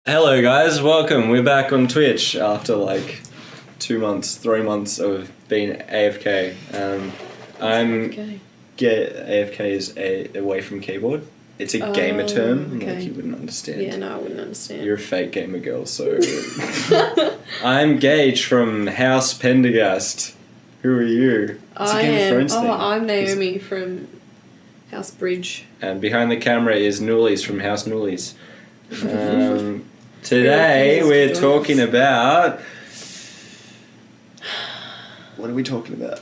Hello guys, welcome. We're back on Twitch after like 2 months, 3 months of being AFK. AFK is away from keyboard. It's a gamer term, okay. like you wouldn't understand. Yeah, no, I wouldn't understand. You're a fake gamer girl, so... I'm Gage from House Pendergast. Who are you? It's a Game of Thrones thing. I'm Naomi from House Bridge. And behind the camera is Noolies from House Noolies. Today we're talking about... What are we talking about?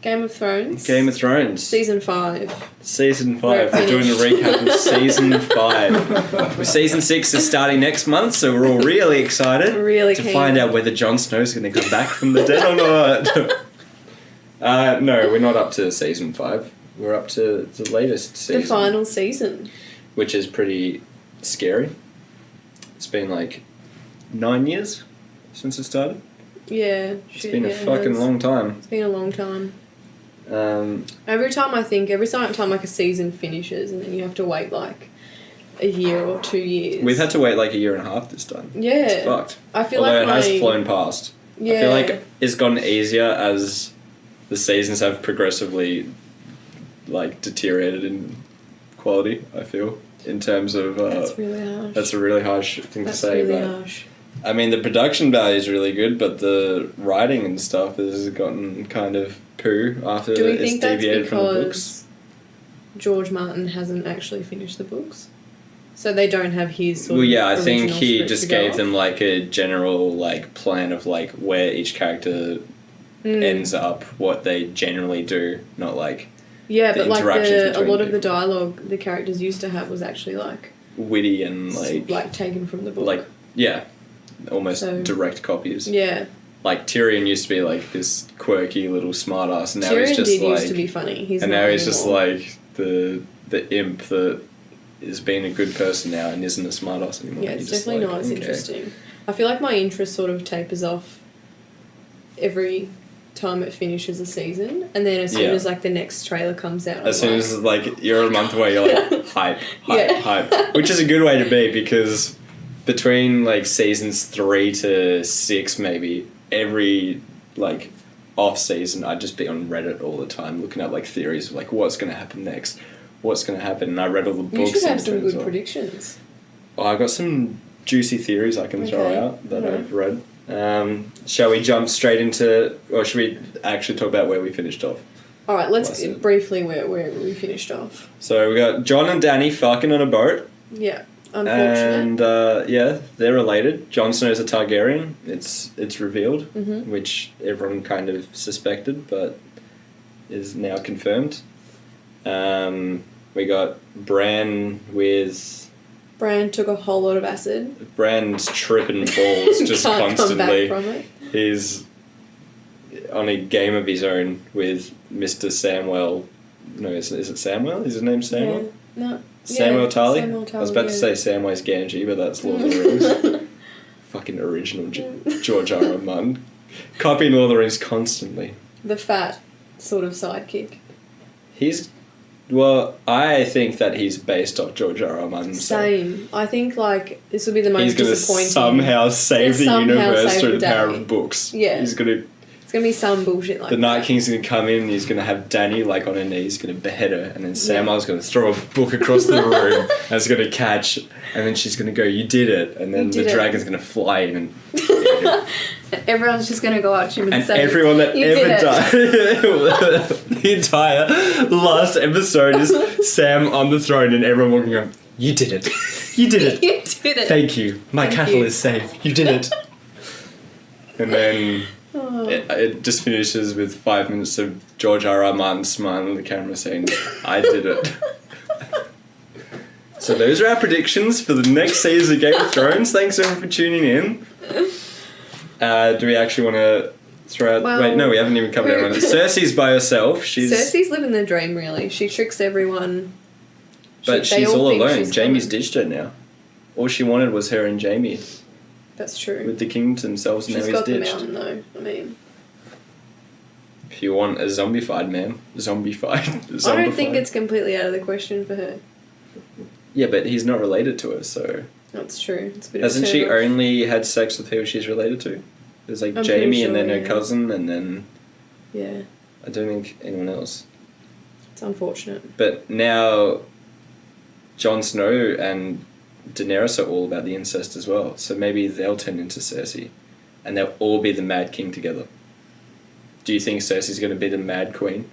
Game of Thrones. Game of Thrones. Season 5. Season 5. We're doing a recap of Season 5. Season 6 is starting next month, so we're all really excited to find out whether Jon Snow's going to come back from the dead or not. No, we're not up to Season 5. We're up to the latest season. The final season. Which is pretty scary. It's been like 9 years since it started. Yeah. It's been a fucking long time. It's been a long time. Every time like a season finishes and then you have to wait like a year or 2 years. We've had to wait like a year and a half this time. Yeah. It's fucked. I feel Although like it has flown past. Yeah. I feel like it's gotten easier as the seasons have progressively like deteriorated in quality, I feel. In terms of... that's really harsh. That's a really harsh thing to say. That's really but harsh. I mean, the production value is really good, but the writing and stuff has gotten kind of poo after Do we it's think that's deviated from the books. because George Martin hasn't actually finished the books? So they don't have his sort Well, of yeah, I think original he script just to go gave off? them like a general like plan of like where each character ends up, what they generally do, not like Yeah, the but like interactions a lot of between the dialogue the characters used to have was actually like witty and like taken from the book. like yeah, almost direct copies. Yeah. Like Tyrion used to be like this quirky little smartass, and now Tyrion he's just like used to be funny. He's and not now he's anymore. just like the imp that is being a good person now and isn't a smartass anymore. Yeah, it's definitely not as interesting. I feel like my interest sort of tapers off every time it finishes a season, and then as soon as like the next trailer comes out, as soon as like you're a month away, you're like hype, which is a good way to be, because between like seasons 3 to 6 maybe every like off season I'd just be on Reddit all the time looking at like theories of like what's going to happen next, what's going to happen, and I read all the books. You should have some good predictions. Oh, I got some juicy theories I can throw out that I've read. Shall we jump straight into, or should we actually talk about where we finished off? Alright, let's briefly where we finished off. So we got Jon and Dany fucking on a boat. Yeah, unfortunate. And they're related. Jon Snow's a Targaryen. It's revealed, which everyone kind of suspected, but is now confirmed. We got Bran with... Bran took a whole lot of acid. Bran's tripping balls just Can't constantly. come back from it. He's on a game of his own with Mr. Samwell. No, is it Samwell? Is his name Samwell? Yeah. No. Samuel Tarly? Samuel Tarly. I was about to say Samwise Gamgee, but that's Lord of the Rings. Fucking original George R. R. Martin. Copying Lord of the Rings constantly. The fat sort of sidekick. Well, I think that he's based off George R. R. Martin. Same. I think like this will be the most disappointing. He's going to somehow save the universe through the power of books. Yeah. He's going to... It's going to be some bullshit like that. The Night King's going to come in and he's going to have Dany like on her knees, going to behead her, and then Samwell's going to throw a book across the room and it's going to catch, and then she's going to go, "You did it," and then the dragon's going to fly in and everyone's just going to go out to him and say, everyone that ever died. The entire last episode is Sam on the throne and everyone walking around, "You did it. You did it. You did it. Thank you. My cattle is safe. You did it." And then it just finishes with 5 minutes of George R. R. Martin smiling at the camera saying, "I did it." So those are our predictions for the next season of Game of Thrones. Thanks everyone for tuning in. Do we actually want to throw out... Wait, no, we haven't even covered everyone. Cersei's by herself. Cersei's living the dream, really. She tricks everyone. But she's all alone. Jaime's ditched her now. All she wanted was her and Jaime. That's true. With the king to themselves, and now he's ditched. She's got the mountain, though. I mean... If you want a zombified man, zombified. I don't think it's completely out of the question for her. Yeah, but he's not related to her, so... That's true. It's a bit Hasn't of a she turn-off. only had sex with who she's related to? There's like I'm Jamie pretty and then sure, her yeah. cousin and then Yeah, I don't think anyone else. it's unfortunate. But now Jon Snow and Daenerys are all about the incest as well. So maybe they'll turn into Cersei and they'll all be the Mad King together. Do you think Cersei's going to be the Mad Queen?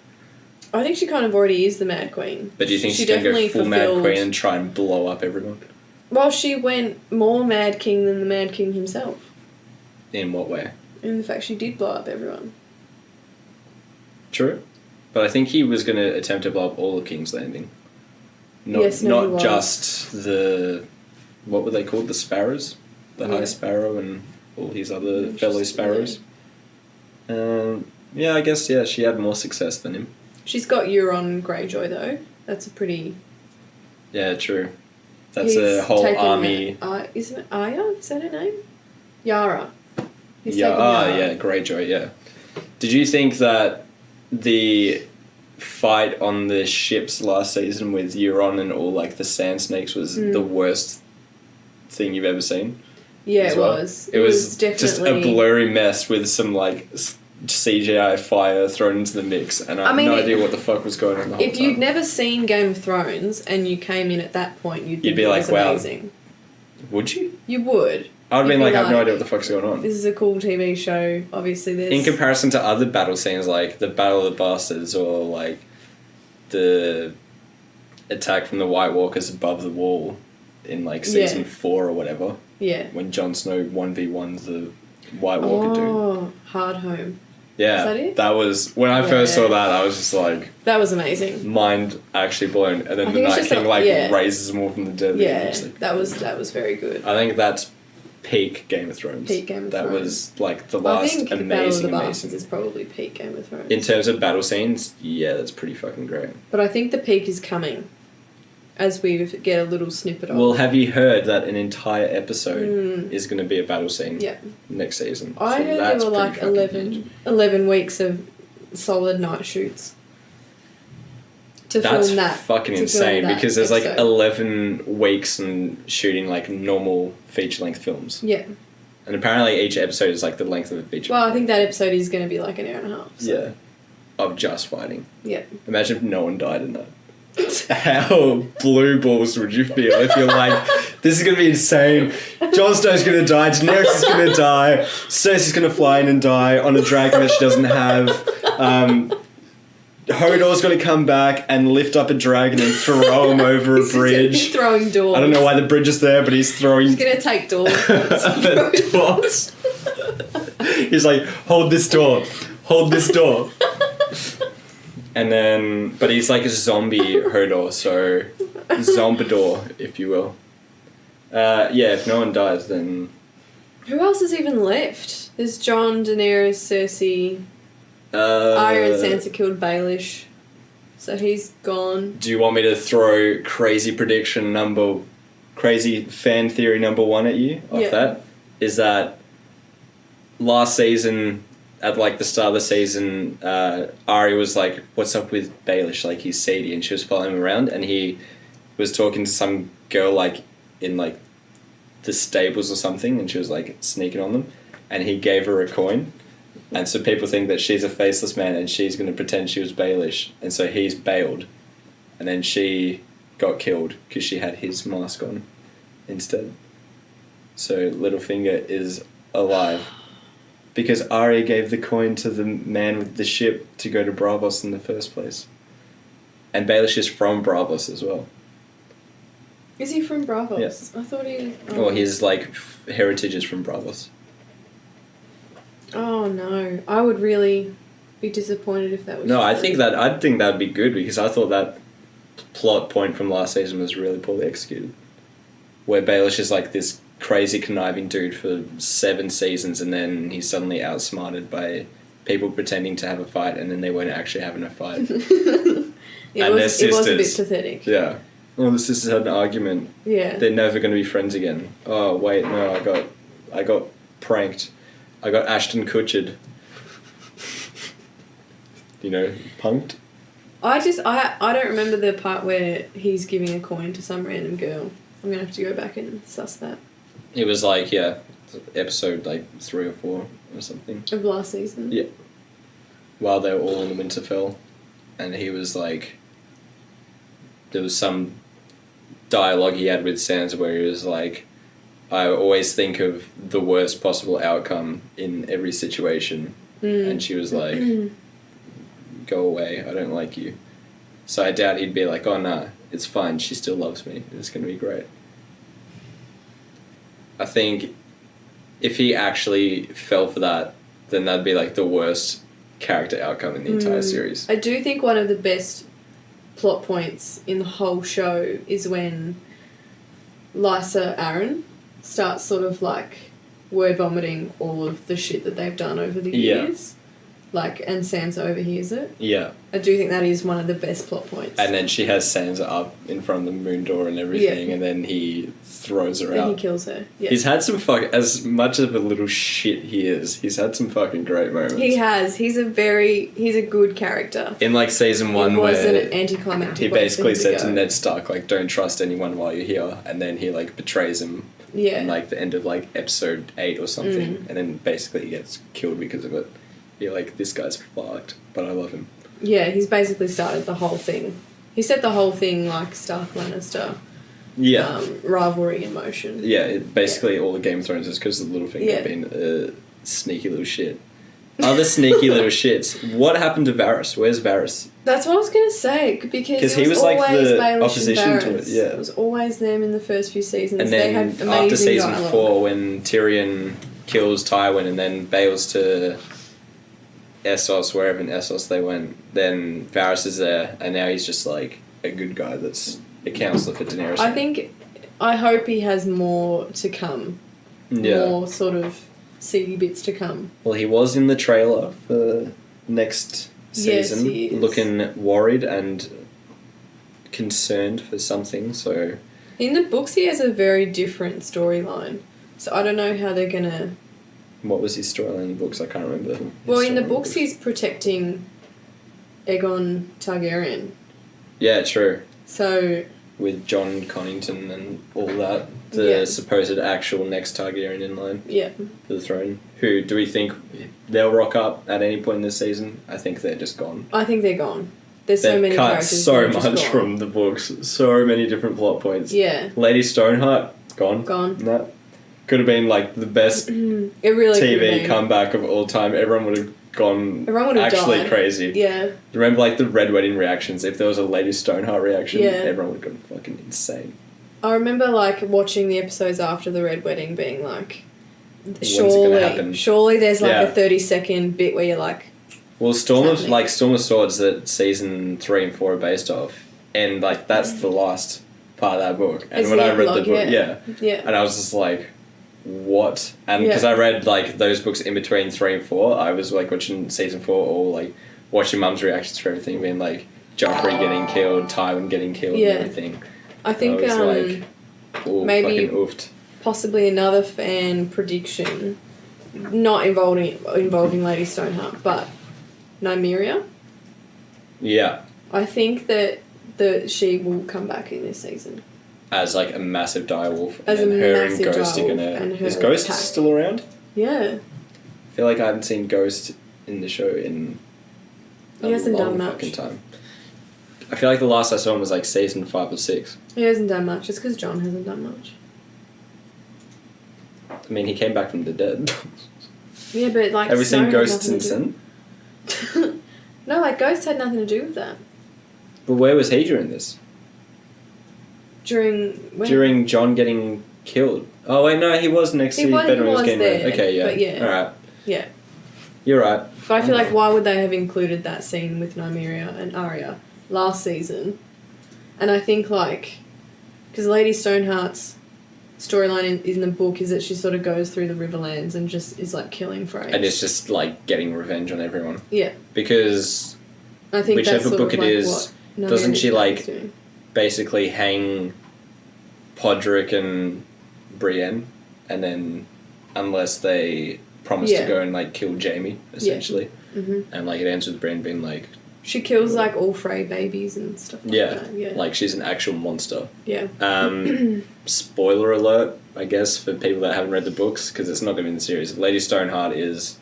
I think she kind of already is the Mad Queen. But do you think She she's going to go definitely full Mad fulfilled- Queen and try and blow up everyone? Well, she went more Mad King than the Mad King himself. In what way? In the fact she did blow up everyone. True. But I think he was going to attempt to blow up all of King's Landing. Not, Yes, no, he not was. just the... What were they called? The Sparrows? The High Yeah. Sparrow and all his other Interesting, fellow Sparrows. Yeah, I guess, yeah, she had more success than him. She's got Euron Greyjoy though. That's a pretty. Yeah, true. That's He's a whole taken army... Isn't it Aya? Is that her name? Yara. He's Yeah, taken Yara. yeah, Greyjoy, yeah. Did you think that the fight on the ships last season with Euron and all like the sand snakes was the worst thing you've ever seen? Yeah, as it well? was. It was definitely just a blurry mess with some like CGI fire thrown into the mix, and I have no idea what the fuck was going on the whole If you'd time. never seen Game of Thrones and you came in at that point, you'd think be it like, was wow. amazing. Would you? You would. I would have You'd been be like, I have no like, idea what the fuck's going on. This is a cool TV show. Obviously, there's... In comparison to other battle scenes like the Battle of the Bastards or like the attack from the White Walkers above the wall in like season 4 or whatever, Yeah. when Jon Snow 1v1 the White Walker dude. Oh, Hard Home. Yeah, Is that it? that was when I first saw that. I was just like, That was amazing. mind actually blown. And then I the think it's Night just King a- like yeah. raises them all from the dead. Yeah, It's like- that was very good. I think that's peak Game of Thrones. Peak Game of that Thrones. was like the I last think the Battle of the amazing. Bastards is probably peak Game of Thrones. In terms of battle scenes, yeah, that's pretty fucking great. But I think the peak is coming, as we get a little snippet of. Well, have you heard that an entire episode is going to be a battle scene Yeah. next season? I So heard that's there were pretty like fucking huge. 11 weeks of solid night shoots. To That's film that. fucking to film insane that because there's like episode. 11 weeks and shooting like normal feature length films. Yeah. And apparently each episode is like the length of a feature. Well, I think that episode is going to be like an hour and a half. So. Yeah. Of just fighting. Yeah. Imagine if no one died in that. How blue balls would you feel if you're like, this is going to be insane. Jon Snow's going to die. Daenerys is going to die. Cersei's going to fly in and die on a dragon that she doesn't have. Hodor's going to come back and lift up a dragon and throw him over a He's bridge. throwing doors. I don't know why the bridge is there, but he's throwing He's going to take doors. doors. He's like, hold this door. Hold this door. And then, but he's like a zombie Hodor, so Zombador, if you will. Yeah, if no one dies, then... Who else is even left? There's Jon, Daenerys, Cersei... Arya and Sansa killed Baelish, so he's gone. Do you want me to throw crazy fan theory number 1 at you off that? Is that last season, at like the start of the season, Arya was like, what's up with Baelish? Like, he's seedy, and she was following him around, and he was talking to some girl like in like the stables or something, and she was like sneaking on them, and he gave her a coin. And so people think that she's a faceless man and she's going to pretend she was Baelish. And so he's bailed. And then she got killed because she had his mask on instead. So Littlefinger is alive. Because Arya gave the coin to the man with the ship to go to Braavos in the first place. And Baelish is from Braavos as well. Is he from Braavos? Yes. I thought he... Or his like heritage is from Braavos. Oh no, I would really be disappointed if that was No, true. I'd think that'd be good because I thought that plot point from last season was really poorly executed. Where Baelish is like this crazy conniving dude for 7 seasons and then he's suddenly outsmarted by people pretending to have a fight and then they weren't actually having a fight. it was a bit pathetic. Yeah. Oh, the sisters had an argument. Yeah. They're never going to be friends again. Oh, wait, no, I got pranked. I got Ashton Kutchered. You know, punked. I don't remember the part where he's giving a coin to some random girl. I'm gonna have to go back and suss that. It was like, yeah, episode like 3 or 4 or something. Of last season? Yeah. While they were all in the Winterfell. And he was like... There was some dialogue he had with Sansa where he was like, I always think of the worst possible outcome in every situation. And she was like, go away, I don't like you. So I doubt he'd be like, oh no, it's fine, she still loves me, it's going to be great. I think if he actually fell for that, then that'd be like the worst character outcome in the entire series. I do think one of the best plot points in the whole show is when Lysa Arryn starts sort of like word vomiting all of the shit that they've done over the years. Like, and Sansa overhears it. Yeah. I do think that is one of the best plot points. And then she has Sansa up in front of the moon door and everything, and then he throws her out. Then he kills her. Yeah. He's had some as much of a little shit he is, he's had some fucking great moments. He has. He's a good character. In like season 1 it was where an anticlimactic he basically said to Ned Stark, like, don't trust anyone while you're here, and then he like betrays him. Yeah. In like the end of like episode 8 or something, and then basically he gets killed because of it. You're like, this guy's fucked, but I love him. Yeah, he's basically started the whole thing. He set the whole thing like Stark Lannister rivalry in motion. Yeah, basically all the Game of Thrones is because the Littlefinger have been a sneaky little shit. Other sneaky little shits. What happened to Varys? Where's Varys? That's what I was going to say, because he was like the Baelish opposition to it. Yeah, it was always them in the first few seasons. And then they had amazing after season dialogue. 4, when Tyrion kills Tywin and then bails to Essos, wherever in Essos they went, then Varys is there, and now he's just like a good guy that's a counselor for Daenerys. I hope he has more to come. Yeah. More sort of seedy bits to come. Well, he was in the trailer for next season, he is. looking worried and concerned for something, so... In the books he has a very different storyline, so I don't know how they're gonna... What was his storyline in the books? I can't remember. Well, in the books he's protecting Aegon Targaryen. Yeah, true. So... With Jon Connington and all that. The supposed actual next Targaryen in line. Yeah. For the throne. Who, do we think they'll rock up at any point in this season? I think they're just gone. I think they're gone. There's so many characters. They've cut so much from the books. So many different plot points. Yeah. Lady Stoneheart, gone. Gone. No. Could have been like the best it really TV comeback of all time. Everyone would have gone actually died. Crazy. Yeah. Remember like the Red Wedding reactions? If there was a Lady Stoneheart reaction, yeah. everyone would have gone fucking insane. I remember like watching the episodes after the Red Wedding being like, surely there's like a 30-second bit where you're like... Well, Storm of Swords that season 3 and 4 are based off, and like that's the last part of that book. And when I read the book, and I was just like, what? And because I read like those books in between 3 and 4, I was like watching season 4 or like watching Mum's reactions for everything, being like Joffrey getting killed, Tywin getting killed, and everything. I think maybe possibly another fan prediction, not involving Lady Stoneheart, but Nymeria. Yeah. I think that she will come back in this season. As like a massive direwolf. As and a her massive and Ghost are gonna... Is Ghost still around? Yeah. I feel like I haven't seen Ghost in the show in he hasn't done much. Fucking time. I feel like the last I saw him was like season 5 or 6. He hasn't done much. It's because Jon hasn't done much. I mean, he came back from the dead. Yeah, but like... Have we seen Ghost since then? No, like Ghost had nothing to do with that. But where was he during this? During Jon getting killed. Oh wait, no, he was next to Bedouin was getting there. Okay, yeah. But yeah. Alright. Yeah. You're right. But I feel like why would they have included that scene with Nymeria and Arya last season? And I think like... Because Lady Stoneheart's storyline in the book is that she sort of goes through the Riverlands and just is like killing Freys. And it's just like getting revenge on everyone. Yeah. Because I think whichever book it is, doesn't she like basically hang Podrick and Brienne, and then unless they promise to go and like kill Jaime essentially, and like it ends with Brienne being like, She kills, like, all Frey babies and stuff like that. Yeah. Like, she's an actual monster. Yeah. Spoiler alert, I guess, for people that haven't read the books, because it's not going to be in the series. Lady Stoneheart is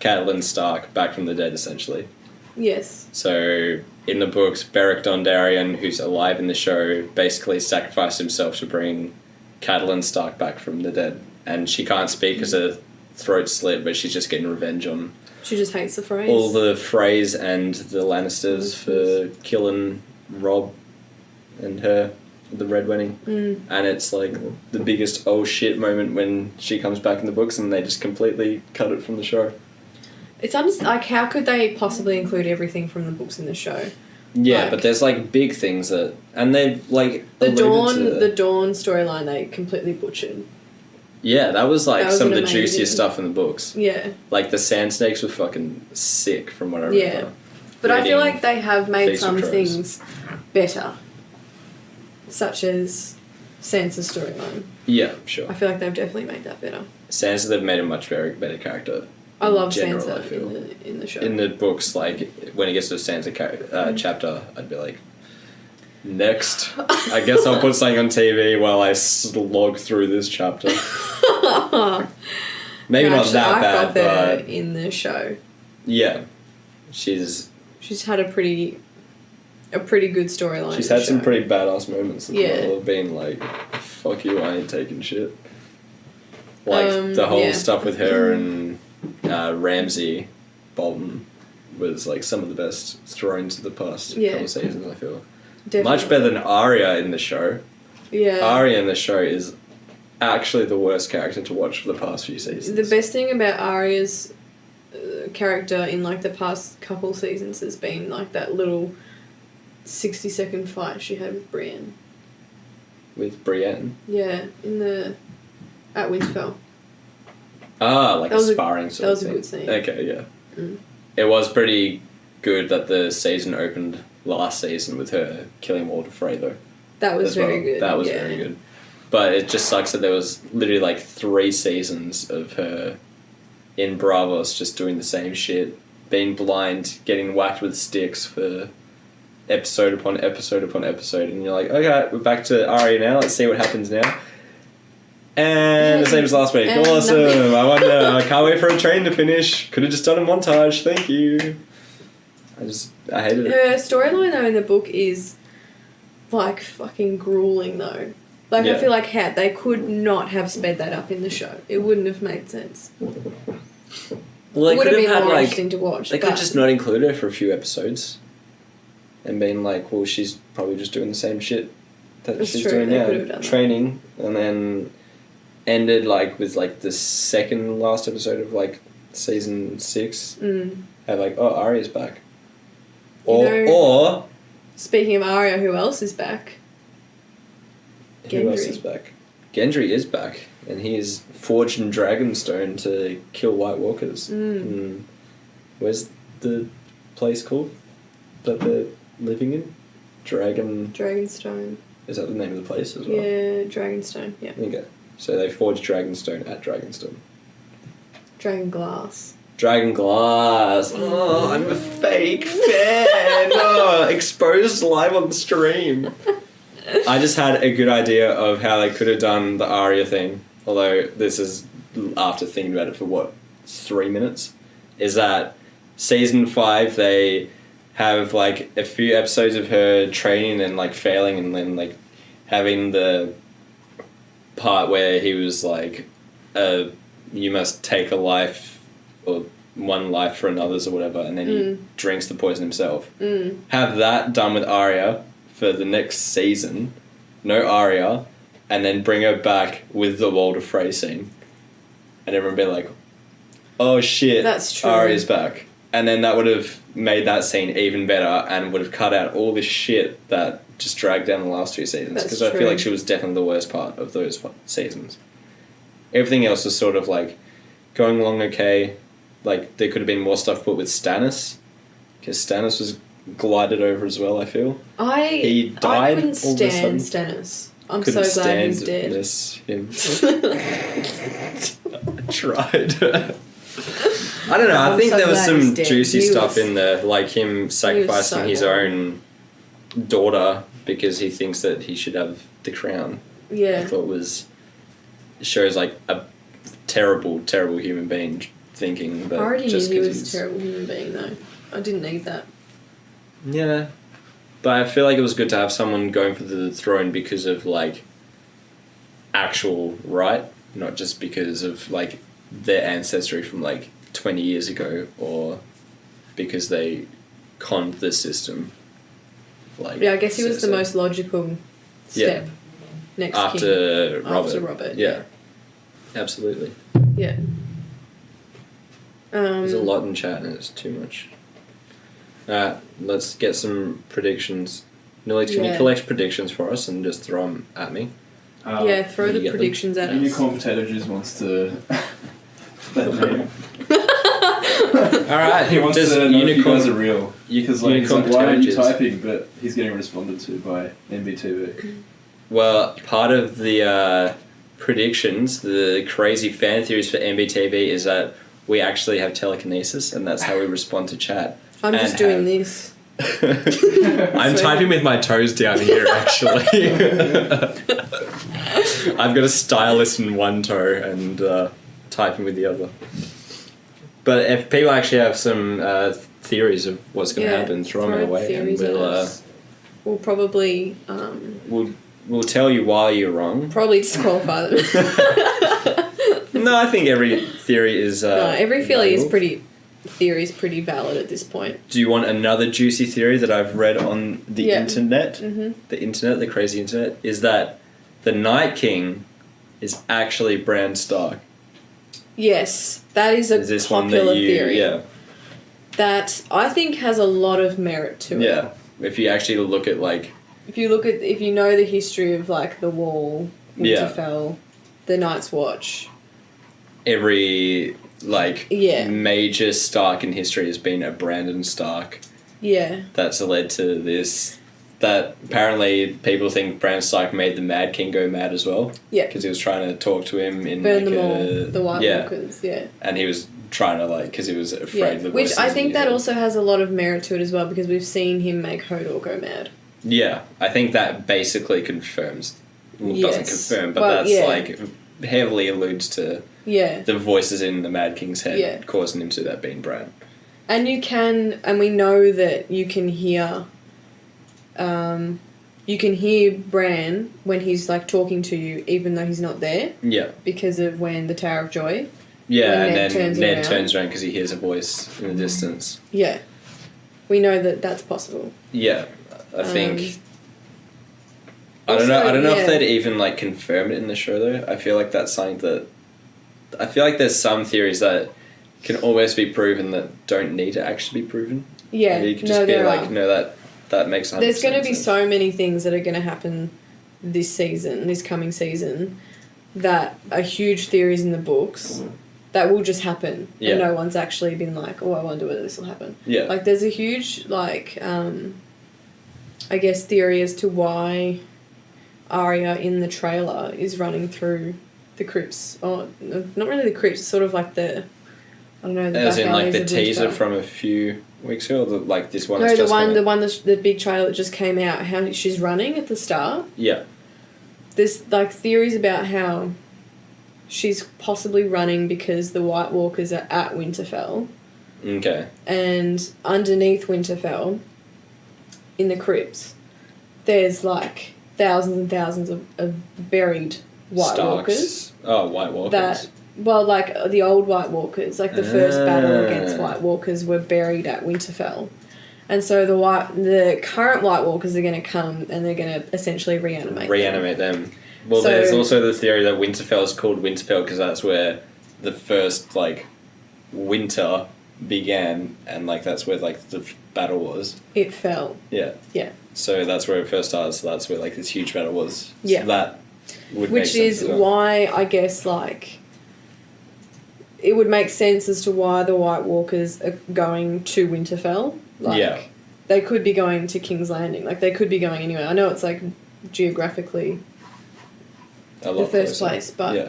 Catelyn Stark back from the dead, essentially. Yes. So, in the books, Beric Dondarrion, who's alive in the show, basically sacrificed himself to bring Catelyn Stark back from the dead. And she can't speak because her throat's slit, but she's just getting revenge on... She just hates the Freys. all the Freys and the Lannisters for killing Robb and her at the Red Wedding. And it's like the biggest oh shit moment when she comes back in the books and they just completely cut it from the show. It's like, how could they possibly include everything from the books in the show? Yeah, like, but there's like big things that... And they've like... The Dawn storyline they completely butchered. Yeah, that was like some of the amazing. juiciest stuff in the books. Yeah. Like the sand snakes were fucking sick from what I remember. Yeah. But I feel like they have made some things better. Such as Sansa's storyline. Yeah, sure. I feel like they've definitely made that better. Sansa, they've made a much better character. I love general, Sansa I feel. in the show. In the books, like, when it gets to the Sansa chapter, I'd be like, next. I guess I'll put something on TV while I slog through this chapter. Maybe not that bad, but... in the show. Yeah. She's had a pretty good storyline. She's had some pretty badass moments as well of being like, fuck you, I ain't taking shit. Like, the whole stuff with her and Ramsay Bolton was like some of the best thrones of the past couple of seasons, I feel. Definitely. Much better than Arya in the show. Yeah. Arya in the show is actually the worst character to watch for the past few seasons. The best thing about Arya's character in like the past couple seasons has been like that little 60-second fight she had with Brienne. With Brienne? Yeah, at Winterfell. Ah, like a sparring sort of thing. That was a good scene. Okay, yeah. It was pretty good that the season opened last season with her killing Walder Frey, though. That was very good. That was very good. But it just sucks that there was literally like 3 seasons of her in Bravos just doing the same shit, being blind, getting whacked with sticks for episode upon episode upon episode, and you're like, okay, we're back to Arya now, let's see what happens now. And the same as last week. Awesome. I can't wait for a train to finish. Could have just done a montage. Thank you. I hated it. Her storyline though in the book is like fucking grueling though. Like I feel like they could not have sped that up in the show. It wouldn't have made sense. Well, it would have been more interesting to watch. They could just not include her for a few episodes, and been like, well, she's probably just doing the same shit that she's doing now, training, and then ended like with like the second last episode of like season 6. Have like, oh, Arya's back. Or speaking of Arya, who else is back? Gendry. Who else is back? Gendry is back, and he is forged in Dragonstone to kill White Walkers. Where's the place called that they're living in? Dragonstone. Is that the name of the place as well? Yeah, Dragonstone. Yeah. Okay, so they forged Dragonstone at Dragonstone. Dragonglass. Dragonglass. Oh, I'm a fake fan. Oh, exposed live on the stream. I just had a good idea of how they could have done the Arya thing, although this is after thinking about it for 3 minutes, is that season 5 they have like a few episodes of her training and like failing, and then like having the part where he was like, you must take a life or one life for another's or whatever, and then he drinks the poison himself. Have that done with Arya for the next season, no Arya, and then bring her back with the Walder Frey scene, and everyone be like, oh shit, that's true, Arya's back. And then that would have made that scene even better and would have cut out all this shit that just dragged down the last 2 seasons, because I feel like she was definitely the worst part of those seasons. Everything else was sort of like going along okay. Like, there could have been more stuff put with Stannis, because Stannis was glided over as well, I feel. He died. I couldn't stand Stannis. I'm so glad he's dead. Him. I tried. I don't know. I I'm think so there was glad some he's dead. juicy He stuff was- in there, like him sacrificing so his boring. own daughter because he thinks that he should have the crown. I Yeah. thought shows like a terrible, terrible human being thinking that I already knew just he 'cause was he's- a terrible human being, though. I didn't need that. Yeah, but I feel like it was good to have someone going for the throne because of like actual right, not just because of like their ancestry from like 20 years ago or because they conned the system. Like Yeah, I guess he was the so- most logical step. Next king. after Robert. After Robert, Yeah, absolutely. Yeah. There's a lot in chat and it's too much. Alright, let's get some predictions. Nilly, can you Yeah. collect predictions for us and just throw them at me? Yeah, throw you the get them? predictions at us. Unicorn Potato Juice wants to. That name. Alright, He wants just to know if you unicorn. guys are real. Because like, he's Unicorn like, why are you Potato Juice. typing? But he's getting responded to by NBTV. Well, part of the predictions, the crazy fan theories for MBTV is that we actually have telekinesis and that's how we respond to chat. I'm and just doing have- this. I'm So- typing with my toes down here, actually. I've got a stylus in one toe and typing with the other. But if people actually have some theories of what's going to happen, throw them away, and theories at us. We'll probably we'll tell you why you're wrong. probably disqualify them. No, I think every theory is. No, every theory is valuable. pretty valid at this point. Do you want another juicy theory that I've read on the Yeah. internet? Mhm. The internet, the crazy internet, is that the Night King is actually Bran Stark. Yes, that is a Is this popular one that you? theory. Yeah, That I think has a lot of merit to it. yeah. If you actually look at like, If you know the history of like the Wall, Yeah. Winterfell, the Night's Watch. every like Yeah. major Stark in history has been a Brandon Stark. Yeah. That's led to this. That apparently people think Bran Stark made the Mad King go mad as well. Yeah. Because he was trying to talk to him in Burn like them all, the White yeah, Walkers, yeah. and he was trying to like because he was afraid Yeah. of the Which voices I in think his that head. also has a lot of merit to it as well because we've seen him make Hodor go mad. Yeah, I think that basically confirms. Well, doesn't Yes. confirm, but Well, that's yeah. like heavily alludes to Yeah. the voices in the Mad King's head Yeah. causing him to that being Bran. And we know that you can hear Bran when he's like talking to you even though he's not there Yeah, because of when the Tower of Joy. yeah, When and Ned then turns Ned around. turns around because he hears a voice in the distance. Yeah. We know that that's possible. Yeah, I think. Um, I don't know. also, I don't know yeah. if they'd even like confirm it in the show though. I feel like that's something that. I feel like there's some theories that can almost be proven that don't need to actually be proven. Yeah. And you can just be there like, are. no, that makes 100% There's going to be sense. so many things that are going to happen this coming season, that are huge theories in the books that will just happen. Yeah. And no one's actually been like, oh, I wonder whether this will happen. Yeah. Like, there's a huge, like, I guess, theory as to why Arya in the trailer is running through the crypts. Oh, not really the crypts, it's sort of like the, I don't know, the As back in like alleys the of teaser Winterfell. from a few weeks ago, or like this one. No, that's the just one, come the out? one, the big trailer that just came out. How she's running at the start. Yeah. There's like theories about how she's possibly running because the White Walkers are at Winterfell, Okay. and underneath Winterfell, in the crypts, there's like thousands and thousands of buried White Walkers. Oh, White Walkers. That well, like the old White Walkers, like the first battle against Ah. White Walkers were buried at Winterfell. And so the current White Walkers are going to come and they're going to essentially reanimate them. Well, So- there's also the theory that Winterfell is called Winterfell because that's where the first like winter began, and like that's where like the battle was. It fell. Yeah. Yeah. So that's where it first started. So that's where like this huge battle was. Yeah. So that would make Which sense is as well. why I guess like it would make sense as to why the White Walkers are going to Winterfell. Like Yeah. they could be going to King's Landing. Like they could be going anywhere. I know it's like geographically A lot the first closer. place, but yeah.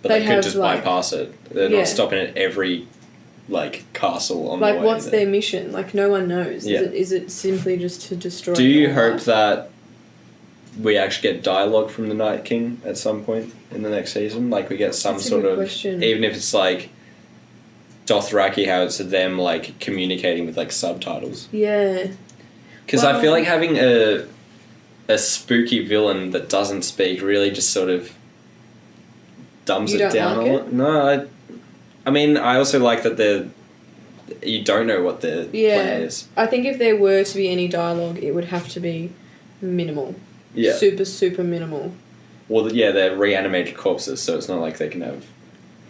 But they they could have, just like- bypass it. They're Yeah. not stopping at every like castle on Like, the way what's there. their mission? Like, no one knows. Yeah. Is it simply just to destroy? Do you all hope life? that we actually get dialogue from the Night King at some point in the next season? Like we get some That's a sort good of, question. even if it's like Dothraki, how it's them like communicating with like subtitles. Yeah. Because I Well- feel like having a spooky villain that doesn't speak really just sort of dumbs You it don't down like a it? lot. No, I mean I also like that you don't know what the plan is. I think if there were to be any dialogue, it would have to be minimal. Yeah. Super, super minimal. Well, yeah, they're reanimated corpses, so it's not like they can have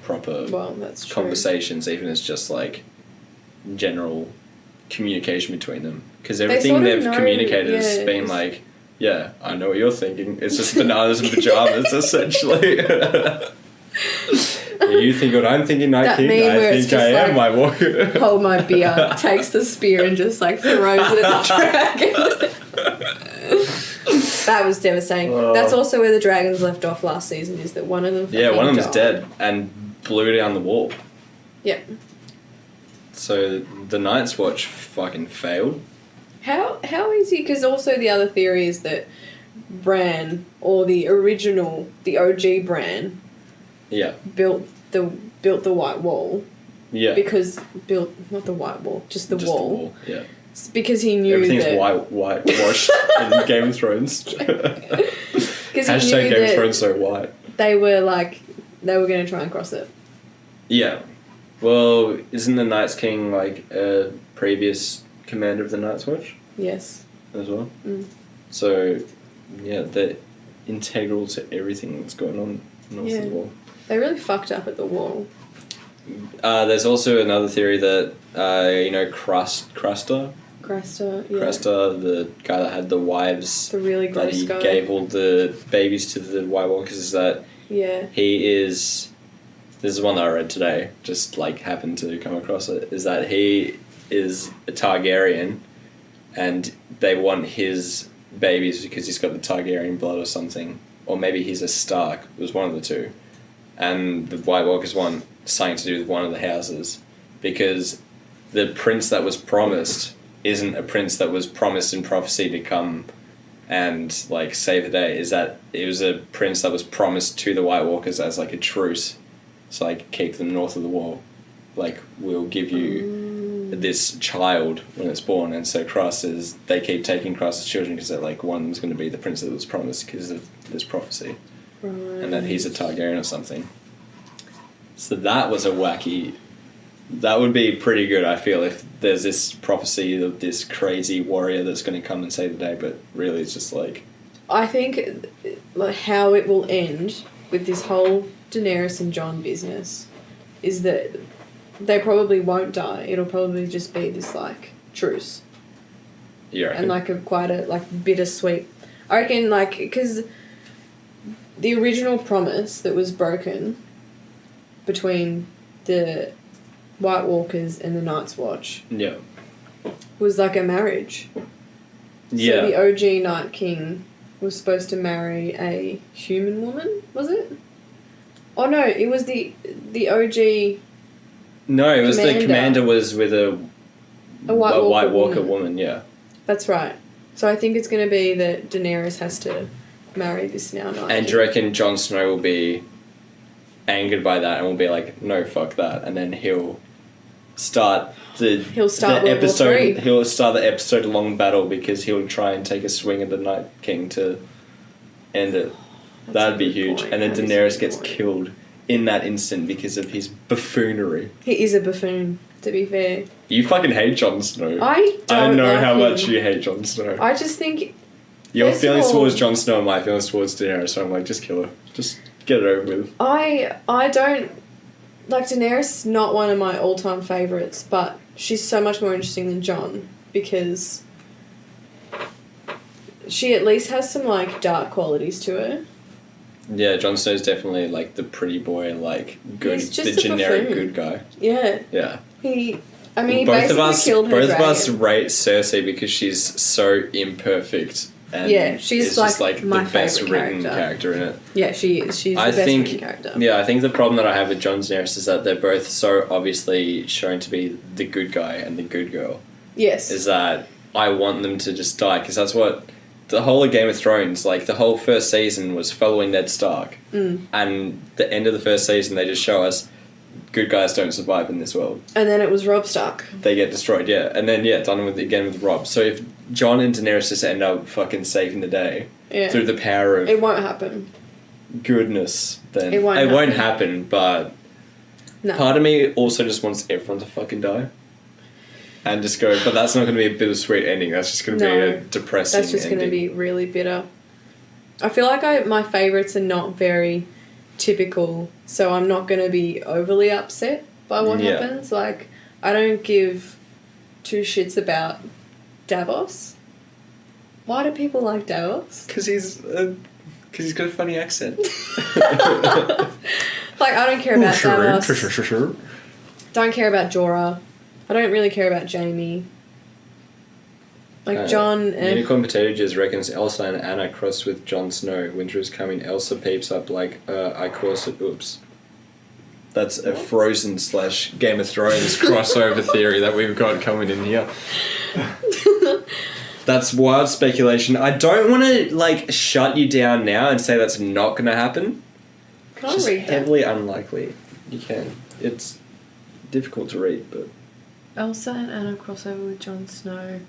proper Well, that's true. conversations, even as just like general communication between them. Because They everything sort of they've know, communicated has yeah, been it's- like, yeah, I know what you're thinking. It's just bananas and pajamas, essentially. You think what I'm thinking, Night That King? meme where I it's think I just am, like- my walker. Hold my beer, takes the spear and just like throws it at the dragon. That was devastating. Oh. That's also where the dragons left off last season, is that one of them Yeah, one of them's died. dead and blew down the wall. Yep. So the Night's Watch fucking failed. How is he? Because also the other theory is that Bran, or the original, the OG Bran, Yeah. built the White Wall Yeah. because not the White Wall, just the Just wall. the wall. Yeah. It's because he knew Everything's that whitewashed in Game of Thrones. because he Hashtag knew Game of that Thrones so white. they were going to try and cross it. Yeah. Well, isn't the Night's King like a previous commander of the Night's Watch Yes. as well? Mm. So, yeah, they're integral to everything that's going on north of the wall. They really fucked up at the wall. There's also another theory that, Craster, Cresta, yeah. Cresta, the guy that had the wives The really that gross he guy. gave all the babies to the White Walkers, is that Yeah. he is, this is one that I read today, just like happened to come across it, is that he is a Targaryen and they want his babies because he's got the Targaryen blood or something, or maybe he's a Stark, it was one of the two, and the White Walkers want something to do with one of the houses because the prince that was promised isn't a prince that was promised in prophecy to come and like save the day. Is that it was a prince that was promised to the White Walkers as like a truce, so like keep them north of the wall, like we'll give you this child when it's born. And so they keep taking Cross's children because they're like one of them's going to be the prince that was promised because of this prophecy, Right. and that he's a Targaryen or something. So that was a wacky. That would be pretty good, I feel, if there's this prophecy of this crazy warrior that's going to come and save the day, but really it's just like... I think like how it will end with this whole Daenerys and Jon business is that they probably won't die. It'll probably just be this like truce. You reckon? And like quite a like bittersweet. I reckon like because the original promise that was broken between the White Walkers and the Night's Watch Yeah. was like a marriage. Yeah. So the OG Night King was supposed to marry a human woman, was it? Oh no, it was the OG No, it was the Commander. commander was with a White Walker woman. woman, yeah. That's right. So I think it's going to be that Daenerys has to marry this now Night And King. do you reckon Jon Snow will be angered by that and will be like, no, fuck that, and then he'll start He'll start the World War episode. III. He'll start the episode long battle because he'll try and take a swing at the Night King to end it. That's That'd a be good huge. point. And then That is a Daenerys good gets point. killed in that instant because of his buffoonery. He is a buffoon, to be fair. You fucking hate Jon Snow. I don't know like how him. much you hate Jon Snow. I just think Your first of feelings all- towards Jon Snow and my feelings towards Daenerys, so I'm like, just kill her. Just get it over with. I don't like Daenerys is not one of my all-time favorites, but she's so much more interesting than Jon because she at least has some like dark qualities to her. Yeah, Jon Snow's definitely like the pretty boy, like good, He's just the a generic buffoon. good guy. Yeah, Yeah. he basically killed her both of us dragon. rate Cersei because she's so imperfect And Yeah, she's it's just like like my the best favourite written character in it. Yeah, she is. She's the best written character. Yeah, I think the problem that I have with Jon and Daenerys is that they're both so obviously shown to be the good guy and the good girl. Yes. Is that I want them to just die, because that's what the whole of Game of Thrones, like the whole first season was following Ned Stark. And the end of the first season they just show us good guys don't survive in this world. And then it was Robb Stark. They get destroyed, yeah. And then, done with again with Robb. So if Jon and Daenerys just end up fucking saving the day through the power of it won't happen. Goodness, then it won't happen, but part of me also just wants everyone to fucking die. And just go, but that's not going to be a bittersweet ending. That's just going to be a depressing ending. That's just going to be really bitter. I feel like my favourites are not very typical, so I'm not going to be overly upset by what happens. Like, I don't give two shits about Davos. Why do people like Davos? Because he's got a funny accent. Like, I don't care about Davos. Sure. Don't care about Jorah. I don't really care about Jaime. Like, Jon... Unicorn Potato Jizz reckons Elsa and Anna crossed with Jon Snow. Winter is coming. Elsa peeps up like, I caused it. Oops. That's a Frozen / Game of Thrones crossover theory that we've got coming in here. That's wild speculation. I don't want to, like, shut you down now and say that's not going to happen. Can I It's read just heavily unlikely. You can. It's difficult to read, but... Elsa and Anna crossover with Jon Snow.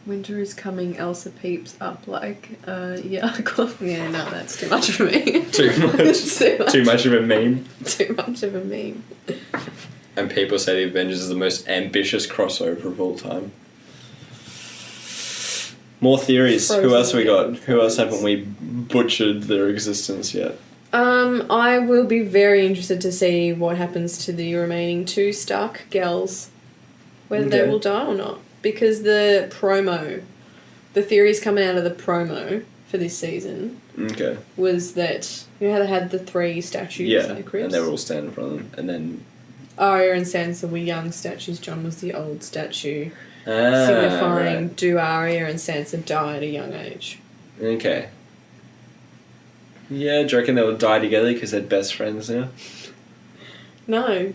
Winter is coming. Elsa peeps up like, of course. Yeah, no, that's too much for me. Too much. Too much of a meme. Too much of a meme. And people say the Avengers is the most ambitious crossover of all time. More theories. Frozen Who else have we got? Games. Who else haven't we butchered their existence yet? I will be very interested to see what happens to the remaining 2 Stark gals. Whether they will die or not. Because the theories coming out of the promo for this season was that, you know how they had the 3 statues in the crypts? And they were all standing in front of them. And then... Arya and Sansa were young statues, Jon was the old statue. Signifying, do Arya and Sansa die at a young age? Okay. Yeah, do you reckon they will die together because they're best friends now? No.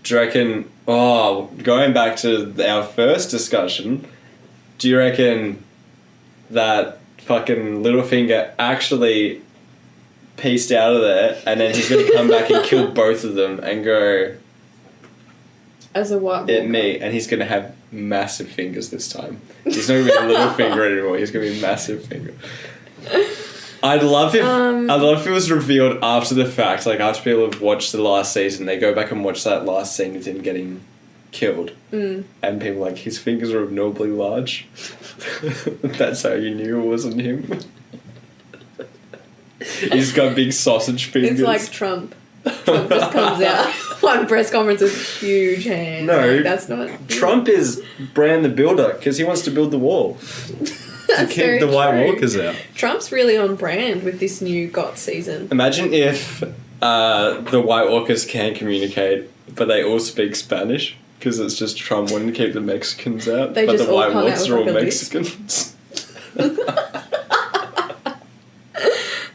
Do you reckon... Oh, going back to our first discussion, do you reckon that fucking Littlefinger actually pieced out of there and then he's going to come back and kill both of them and go... As a White Walker. It me, and he's going to have massive fingers this time. He's not going to be a little finger anymore, he's going to be a massive finger. I'd love if it was revealed after the fact, like after people have watched the last season, they go back and watch that last scene of him getting killed, and people are like, his fingers are abnormally large. That's how you knew it wasn't him. He's got big sausage fingers. It's like Trump. Trump just comes out one press conference with huge hands. No, like, that's not. Trump is Bran the Builder because he wants to build the wall. To keep the White Walkers out. Trump's really on brand with this new GOT season. Imagine if the White Walkers can communicate, but they all speak Spanish, because it's just Trump wanting to keep the Mexicans out, They but just the all White come out Walkers with are all like a lisp. Mexicans.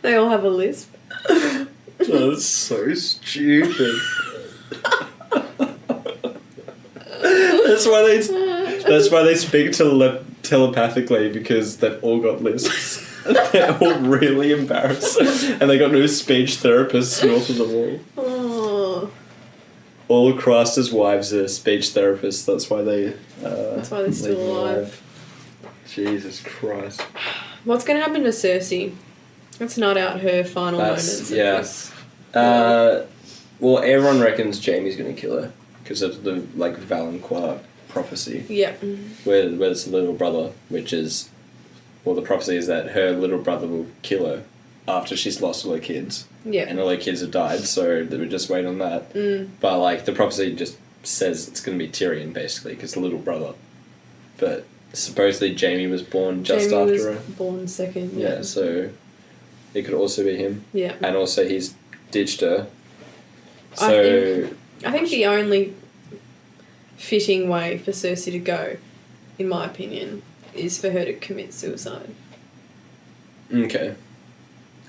They all have a lisp. That's so stupid. That's why they speak telepathically, because they've all got lisps. They're all really embarrassed, and they got no speech therapists north of the wall. Oh. All Craster's wives are speech therapists. That's why they're still alive. Jesus Christ. What's going to happen to Cersei? Let's nut out her final moments. Well, everyone reckons Jaime's going to kill her because of the Valancourt prophecy. Yeah. Where it's the little brother, which is, well, the prophecy is that her little brother will kill her after she's lost all her kids. Yeah. And all her kids have died, so they would just wait on that. But the prophecy just says it's going to be Tyrion basically, because the little brother. But supposedly Jaime was born just Jaime after was her. Born second. Yeah, so it could also be him. Yeah. And also he's ditched her. So I think the only fitting way for Cersei to go, in my opinion, is for her to commit suicide. Okay.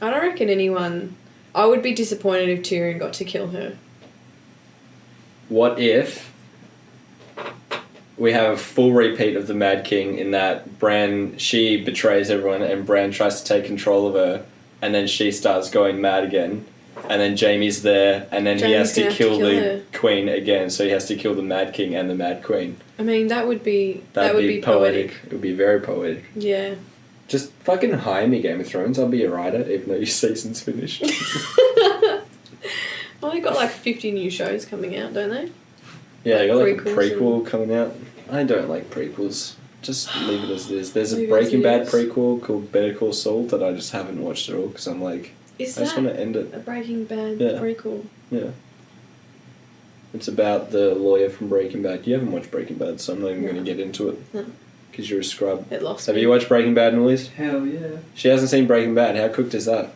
I don't reckon anyone... I would be disappointed if Tyrion got to kill her. What if we have a full repeat of the Mad King in that Bran, she betrays everyone and Bran tries to take control of her and then she starts going mad again and then Jaime's there and then he has to kill the her. Queen again, so he has to kill the Mad King and the Mad Queen. I mean, that would be poetic. It would be very poetic. Yeah. Just fucking hire me, Game of Thrones. I'll be a writer, even though your season's finished. Well, they've got like 50 new shows coming out, don't they? Yeah, they got like a Prequels prequel coming out. I don't like prequels. Just leave it as it is. There's a Leave it Breaking as it Bad is. prequel called Better Call Saul that I just haven't watched at all because I'm like, Is I just that want to end it. a Breaking Bad Yeah. prequel? Yeah. It's about the lawyer from Breaking Bad. You haven't watched Breaking Bad, so I'm not even No. going to get into it. No. Because you're a scrub. It lost Have me. you watched Breaking Bad, Noise? Hell yeah. She hasn't seen Breaking Bad. How cooked is that?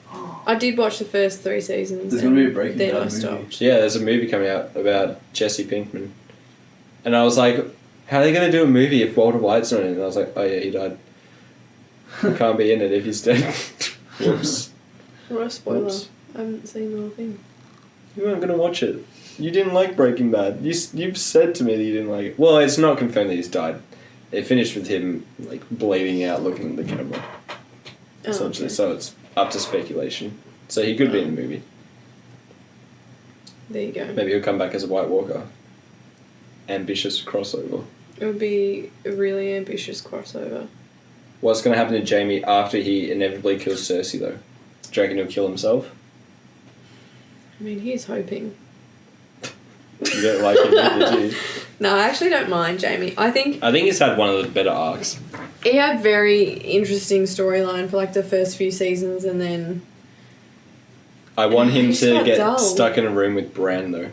I did watch the first 3 seasons. There's gonna be a and Breaking then Bad I movie. stopped. Yeah, there's a movie coming out about Jesse Pinkman. And I was like, how are they going to do a movie if Walter White's not in it? And I was like, oh yeah, he died. He can't be in it if he's dead. Whoops. What a spoiler. Whoops. I haven't seen the whole thing. You weren't going to watch it. You didn't like Breaking Bad. You've said to me that you didn't like it. Well, it's not confirmed that he's died. It finished with him like bleeding out looking at the camera. Oh, Essentially, okay. so it's up to speculation. So he could be in the movie. There you go. Maybe he'll come back as a White Walker. Ambitious crossover. It would be a really ambitious crossover. What's going to happen to Jaime after he inevitably kills Cersei, though? Do you reckon he'll kill himself? I mean, he's hoping. You don't like him, did you? No, I actually don't mind Jamie. I think he's had one of the better arcs. he had very interesting storyline for like the first few seasons, and then I want him He's to got get dull. stuck in a room with Bran, though.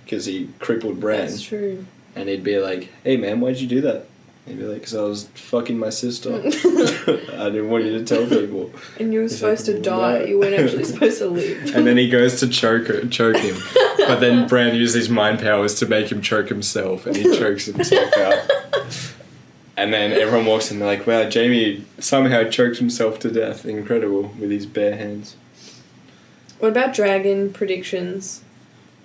Because he crippled Bran. that's true. And he'd be like, hey man, why'd you do that? He'd be like, because I was fucking my sister. I didn't want you to tell people. And you were He's supposed like, to die. "No." You weren't actually supposed to live. And then he goes to choke him. But then Bran uses his mind powers to make him choke himself, and he chokes himself out. And then everyone walks in and they're like, wow, Jaime somehow choked himself to death. Incredible, with his bare hands. What about dragon predictions?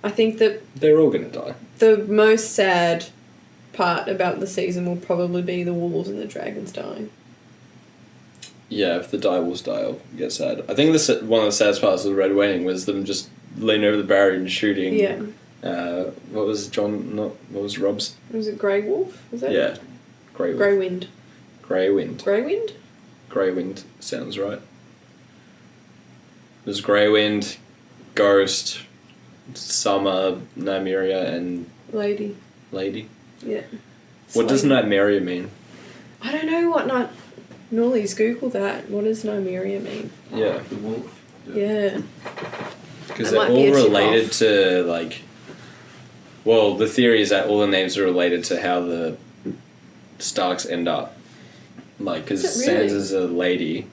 I think that They're all going to die. the most sad part about the season will probably be the wolves and the dragons dying. Yeah, if the direwolves die, I'll get sad. I think one of the saddest parts of the Red Wedding was them just leaning over the barrier and shooting. Yeah. What was Rob's? Was it Grey Wolf? Was that? Yeah. Grey Wolf. Grey Wind. Grey Wind. Grey Wind? Grey Wind sounds right. There's Grey Wind, Ghost, Summer, Nymeria, and Lady. Lady. Yeah. What does Slade. Nymeria mean? I don't know what Norley's Google that. What does Nymeria mean? Yeah. The wolf. Yeah. Because That they're might be all a tip related off. to, like... Well, the theory is that all the names are related to how the Starks end up. Like, because Is it really? Sansa's a lady.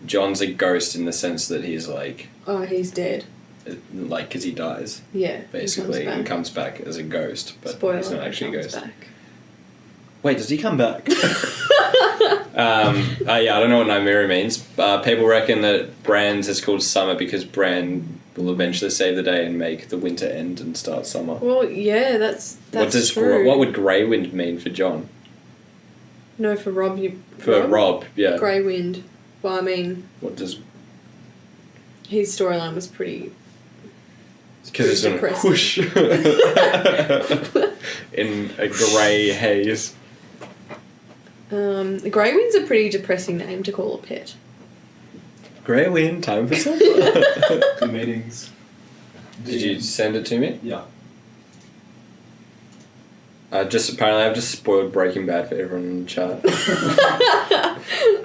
Jon's a ghost in the sense that he's, like... Oh, he's dead. Like, because he dies, Yeah. basically, he and comes comes back as a ghost. But back. Spoiler. he's not he actually a comes ghost. back. Wait, does he come back? Yeah, I don't know what Nymeria means. People reckon that Bran's is called Summer because Bran will eventually save the day and make the winter end and start summer. Well, yeah, that's true. What would Grey Wind mean for Jon? No, for Rob, For Rob, yeah. Grey Wind. Well, I mean, What does... his storyline was pretty... Because it's going to depressing. whoosh in a grey haze. Grey Wind's a pretty depressing name to call a pet. Grey Wind, time for supper. The meetings. Did you send it to me? Yeah. I've just spoiled Breaking Bad for everyone in the chat.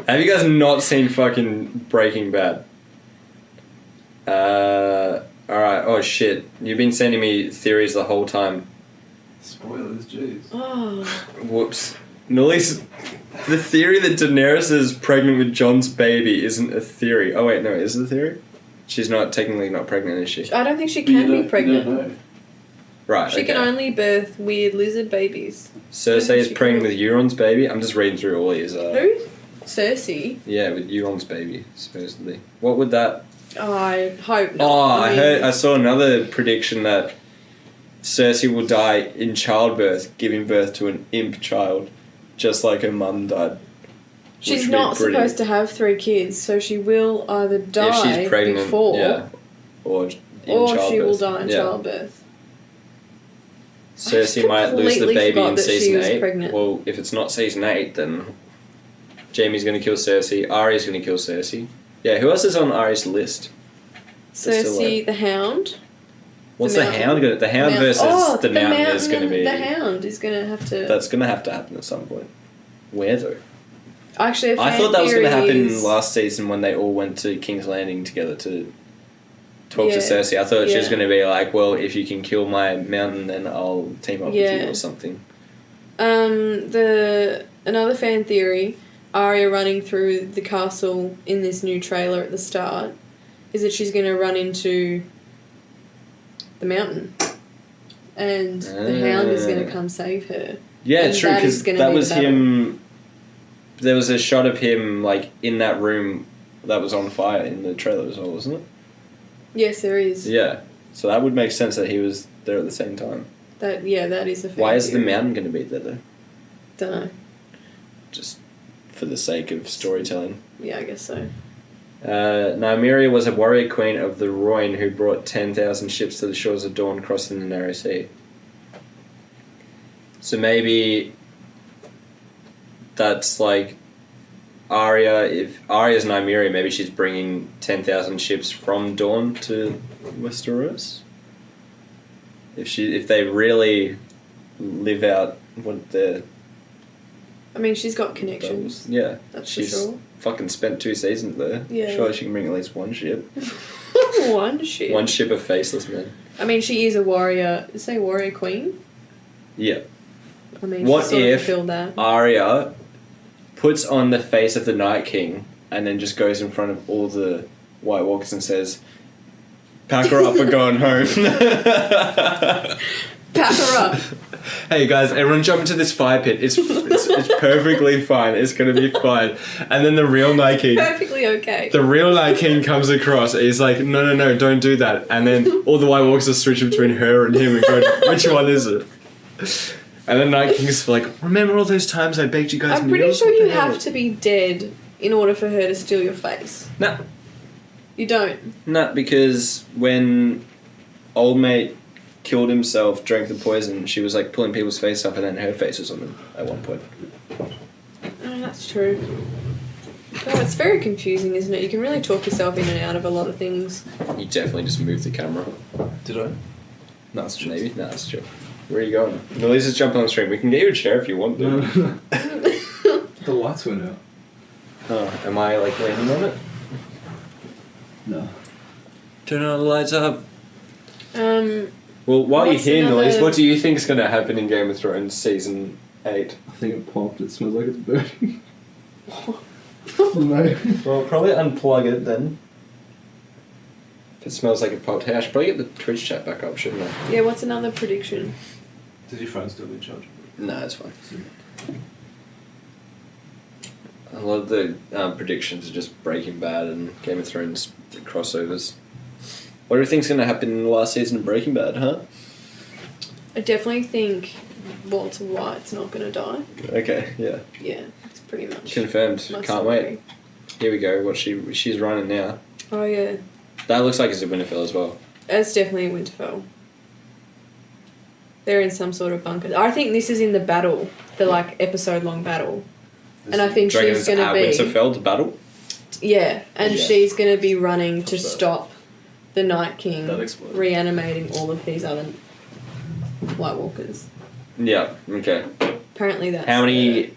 Have you guys not seen fucking Breaking Bad? Alright, oh shit. You've been sending me theories the whole time. Spoilers, jeez. Oh. Whoops. Nully's... The theory that Daenerys is pregnant with Jon's baby isn't a theory. Oh wait, no, is it a theory? She's technically not pregnant, is she? I don't think she But you can be don't- pregnant. You don't know. Right. She can only birth weird lizard babies. Cersei is pregnant with Euron's baby. I'm just reading through all these. Who? Cersei? Yeah, with Euron's baby, supposedly. What would that... I hope not. Oh, I saw another prediction that Cersei will die in childbirth, giving birth to an imp child, just like her mum died. She's not supposed to have 3 kids, so she will either die if she's pregnant, before, or she will die in childbirth. Cersei might lose the baby in season 8. Pregnant. Well, if it's not season 8, then Jaime's going to kill Cersei. Arya's going to kill Cersei. Yeah, who else is on Arya's list? Cersei, the Hound. What's the Hound going to... The Hound versus the Mountain is going to be... The Hound is going to have to... That's going to have to happen at some point. Where, though? Actually, I thought that was going to happen last season when they all went to King's Landing together to talk to Cersei. I thought she was going to be like, well, if you can kill my mountain, then I'll team up with you or something. Another fan theory, Arya running through the castle in this new trailer at the start, is that she's going to run into the mountain. And the Hound is going to come save her. Yeah, and true, because that was him... There was a shot of him, like, in that room that was on fire in the trailer as well, wasn't it? Yes, there is. Yeah. So that would make sense that he was there at the same time. That is a fan Why is theory. the mountain going to be there, though? Don't know. Just for the sake of storytelling. Yeah, I guess so. Nymeria was a warrior queen of the Rhoyne who brought 10,000 ships to the shores of Dawn, crossing the Narrow Sea. So maybe... That's like Arya. If Arya's Nymeria, maybe she's bringing 10,000 ships from Dawn to Westeros. If they really live out what their... I mean, she's got connections. Yeah, that's she's for sure. Fucking spent 2 seasons there. Yeah, surely she can bring at least 1 ship. 1 ship. 1 ship of faceless men. I mean, she is a warrior. Is she a warrior queen? Yeah. I mean, what she sort of if fulfilled that. Arya puts on the face of the Night King and then just goes in front of all the White Walkers and says, "Pack her up, we're going home." Pack her up. Hey guys, everyone jump into this fire pit. It's perfectly fine. It's going to be fine. And then the real Night King... Perfectly okay. The real Night King comes across and he's like, no, don't do that. And then all the White Walkers are switching between her and him and going, which one is it? And then Night King's like, remember all those times I baked you guys I'm meals? pretty sure you have to be dead in order for her to steal your face. No. You don't? No, because when old mate killed himself, drank the poison, she was like pulling people's face off and then her face was on them at one point. Oh, that's true. God, it's very confusing, isn't it? You can really talk yourself in and out of a lot of things. You definitely just moved the camera. Did I? No, it's maybe. No, it's true. Where are you going? Lisa's jumping on the stream. We can get you a chair if you want, dude. No. The lights went out. Oh, am I like landing on it? No. Turn all the lights up. Well, while you're What's here, another- Noise, what do you think is going to happen in Game of Thrones season 8? I think it popped. It smells like it's burning. No. Well, probably unplug it then. If it smells like it popped, hey, I should probably get the Twitch chat back up, shouldn't I? Yeah, what's another prediction? Does your phone still be charged? No, it's fine. A lot of the predictions are just Breaking Bad and Game of Thrones crossovers. What do you think's going to happen in the last season of Breaking Bad, huh? I definitely think Walter White's not going to die. Okay, yeah. Yeah, it's pretty much Confirmed. my Can't summary. wait. Here we go. What she's running now. Oh yeah, That looks like it's a Winterfell as well. it's definitely Winterfell. They're in some sort of bunker. I think this is in the battle, the like episode-long battle, and I think Do you reckon she's it's going to be Winterfell to battle? yeah, and Yeah. she's going to be running to stop the Night King That exploded. reanimating all of these other White Walkers. Yeah. Okay. Apparently that's How many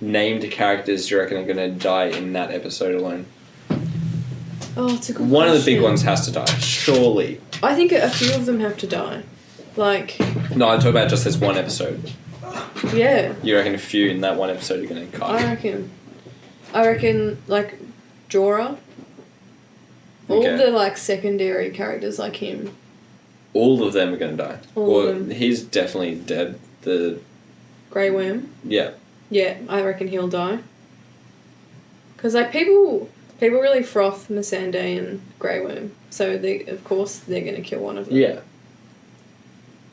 named characters do you reckon are going to die in that episode alone? Oh, it's a good One of the big question. ones has to die, surely. I think a few of them have to die. Like, No, I'm talking about just this one episode. yeah, You reckon a few in that one episode are going to I cut? reckon, like, Jorah. All Okay. the, like, secondary characters like him. all of them are going to die. All of them. He's definitely dead. The Grey Worm. Yeah. Yeah, I reckon he'll die. Because like people really froth Missandei and Grey Worm, so of course they're going to kill one of them. Yeah.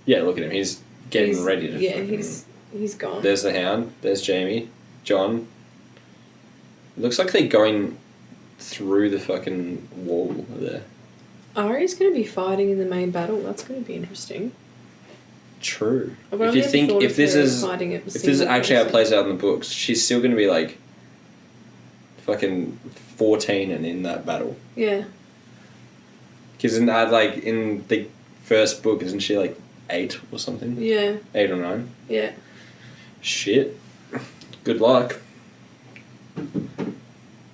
Yeah, look at him. He's getting ready to. Yeah, he's gone. There's the Hound. There's Jamie. John. It looks like they're going through the fucking wall there. Arya's going to be fighting in the main battle. That's going to be interesting. True. If you think if this is actually how it person. plays out in the books, she's still going to be like fucking 14 and in that battle. Yeah. Because in the first book, isn't she like 8 or something? Yeah. 8 or 9. Yeah. Shit. Good luck.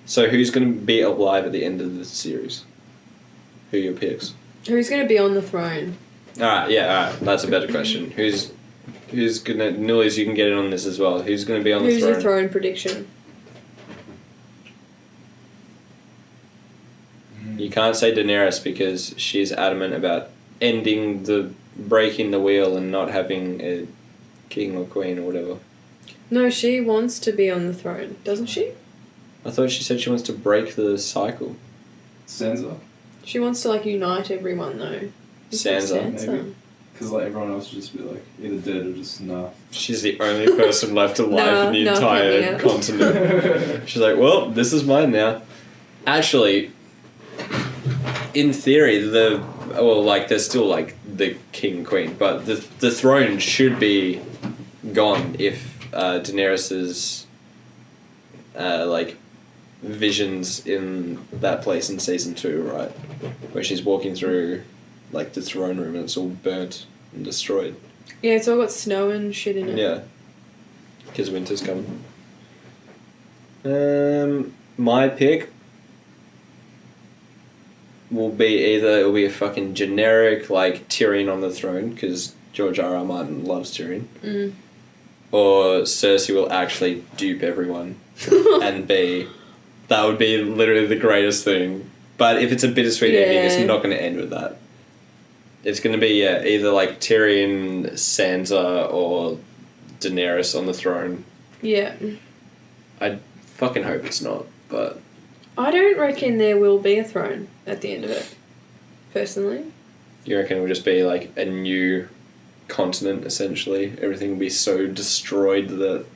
So who's going to be alive at the end of the series? Who are your picks? Who's going to be on the throne? Alright, that's a better question. Who's gonna... Nullies, you can get in on this as well. Who's gonna be on the throne? Who's your throne prediction? You can't say Daenerys because she's adamant about breaking the wheel and not having a king or queen or whatever. No, she wants to be on the throne, doesn't she? I thought she said she wants to break the cycle. Sansa? She wants to like unite everyone though. Sansa. Maybe. Because like everyone else would just be like either dead or just nah. She's the only person left alive in the No, entire continent. She's like, well, this is mine now. Actually, in theory, there's still like the king and queen, but the throne should be gone if Daenerys's visions in that place in season 2, right, where she's walking through like the throne room and it's all burnt and destroyed. Yeah, it's all got snow and shit in it. Yeah, because winter's coming. My pick will be it'll be a fucking generic like Tyrion on the throne because George R.R. Martin loves Tyrion. Mm. Or Cersei will actually dupe everyone and that would be literally the greatest thing. But if it's a bittersweet ending, it's not going to end with that. It's going to be either like Tyrion, Sansa, or Daenerys on the throne. Yeah. I fucking hope it's not, but... I don't reckon there will be a throne at the end of it, personally. You reckon it will just be like a new continent, essentially? Everything will be so destroyed that...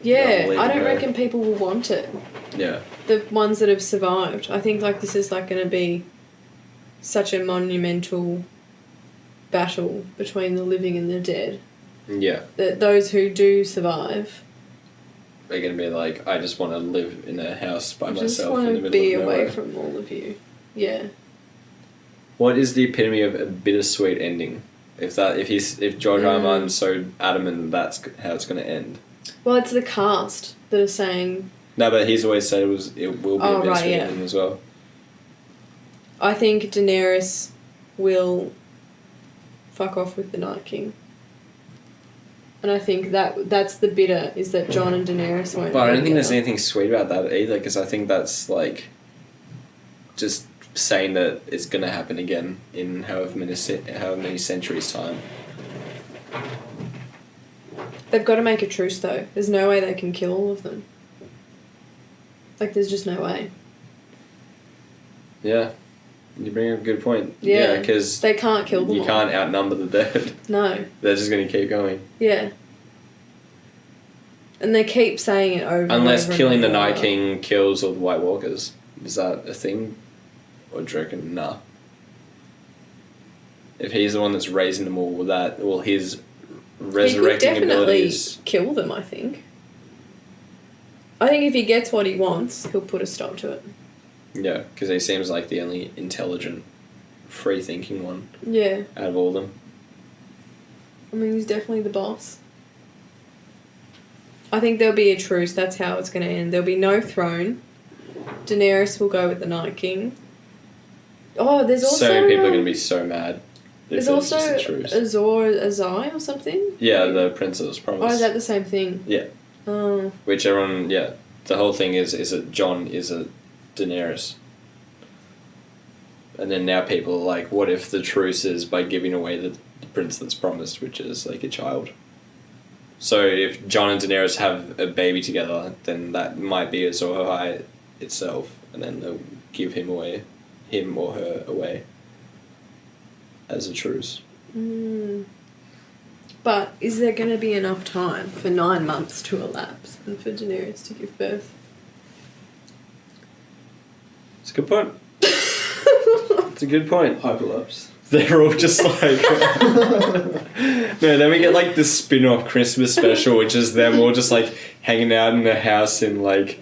Yeah, I don't reckon people will want it. Yeah. The ones that have survived. I think like this is like going to be such a monumental battle between the living and the dead. Yeah. That those who do survive... They're going to be like, I just want to live in a house by myself in the just middle want of to be nowhere. away from all of you. Yeah. What is the epitome of a bittersweet ending? If George R. R. Martin's so adamant that's how it's going to end. Well, it's the cast that are saying... No, but he's always said it will be a bittersweet ending as well. I think Daenerys will fuck off with the Night King. And I think that's the bitter, is that Jon and Daenerys won't... But I don't think there's anything sweet about that either, because I think that's like just saying that it's going to happen again in however many centuries' time. They've got to make a truce, though. There's no way they can kill all of them. Like, there's just no way. Yeah. You bring up a good point. Yeah, because they can't kill them you all. can't outnumber the dead. No. They're just going to keep going. Yeah. And they keep saying it over Unless and over killing the and over. Night King kills all the White Walkers. Is that a thing? Or do you reckon, nah? If he's the one that's raising them all, will his resurrecting he could definitely abilities... kill them, I think. I think if he gets what he wants, he'll put a stop to it. Yeah, because he seems like the only intelligent, free-thinking one. Yeah. Out of all of them. I mean, he's definitely the boss. I think there'll be a truce. That's how it's going to end. There'll be no throne. Daenerys will go with the Night King. Oh, there's also... So many people are going to be so mad. There's also Azor or something? Yeah, the Princess Promise. Oh, is that the same thing? Yeah. Oh. Which everyone, the whole thing is that Jon is a Daenerys. And then now people are like, what if the truce is by giving away the prince that's promised, which is like a child? So if Jon and Daenerys have a baby together, then that might be Azor Ahai itself, and then they'll give him or her away as a truce. But is there going to be enough time for 9 months to elapse and for Daenerys to give birth? It's a good point. It's a good point. Hyperlapse. They're all just like... No, then we get like the spin-off Christmas special, which is them all just like hanging out in a house in like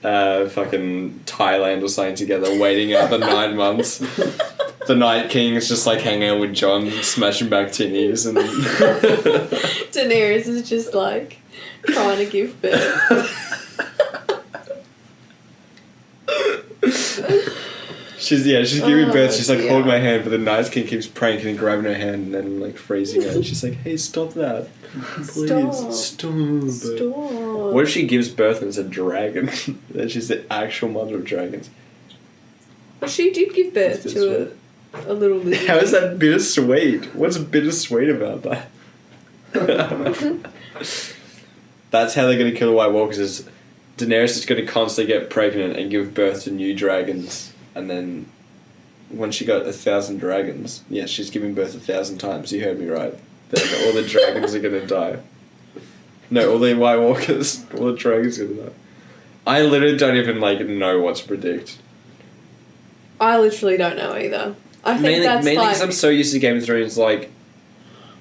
fucking Thailand or something together, waiting out the 9 months. The Night King is just like hanging out with Jon, smashing back tinnies, and Daenerys is just like trying to give birth. She's giving birth. She's like, hold my hand, but the Night King keeps pranking and grabbing her hand and then like freezing her. And she's like, hey, stop that. Please, stop. What if she gives birth and it's a dragon? Then she's the actual mother of dragons. Well, she did give birth to a little lizard. How is that bittersweet? What's bittersweet about that? That's how they're going to kill the White Walkers. Is Daenerys is going to constantly get pregnant and give birth to new dragons. And then when she got 1,000 dragons, yeah, she's giving birth 1,000 times. You heard me right. Then all the dragons are going to die. No, all the White Walkers, all the dragons are going to die. I literally don't even like know what to predict. I literally don't know either. I think that's mainly like... because I'm so used to Game of Thrones, like,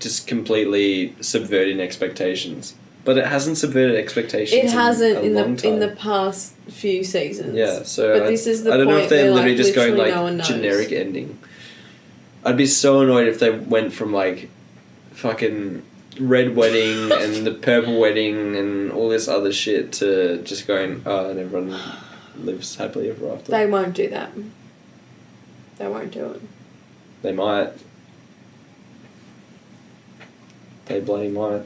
just completely subverting expectations. But it hasn't subverted expectations. It hasn't in the time. past few seasons. Yeah, so but this is the I don't know if they're literally just going like no generic ending. I'd be so annoyed if they went from like fucking red wedding and the purple wedding and all this other shit to just going, oh, and everyone lives happily ever after. They won't do that. They won't do it. They might. They bloody might.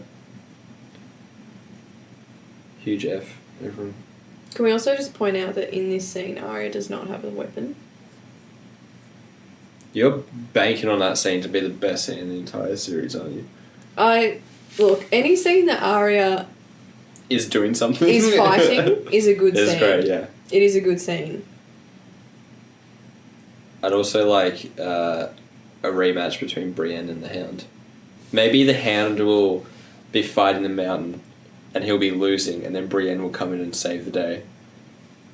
Huge F, everyone. Can we also just point out that in this scene, Arya does not have a weapon? You're banking on that scene to be the best scene in the entire series, aren't you? Look, any scene that Arya is doing something. Is fighting is a good scene. It's great, yeah. It is a good scene. I'd also like a rematch between Brienne and the Hound. Maybe the Hound will be fighting the Mountain and he'll be losing, and then Brienne will come in and save the day.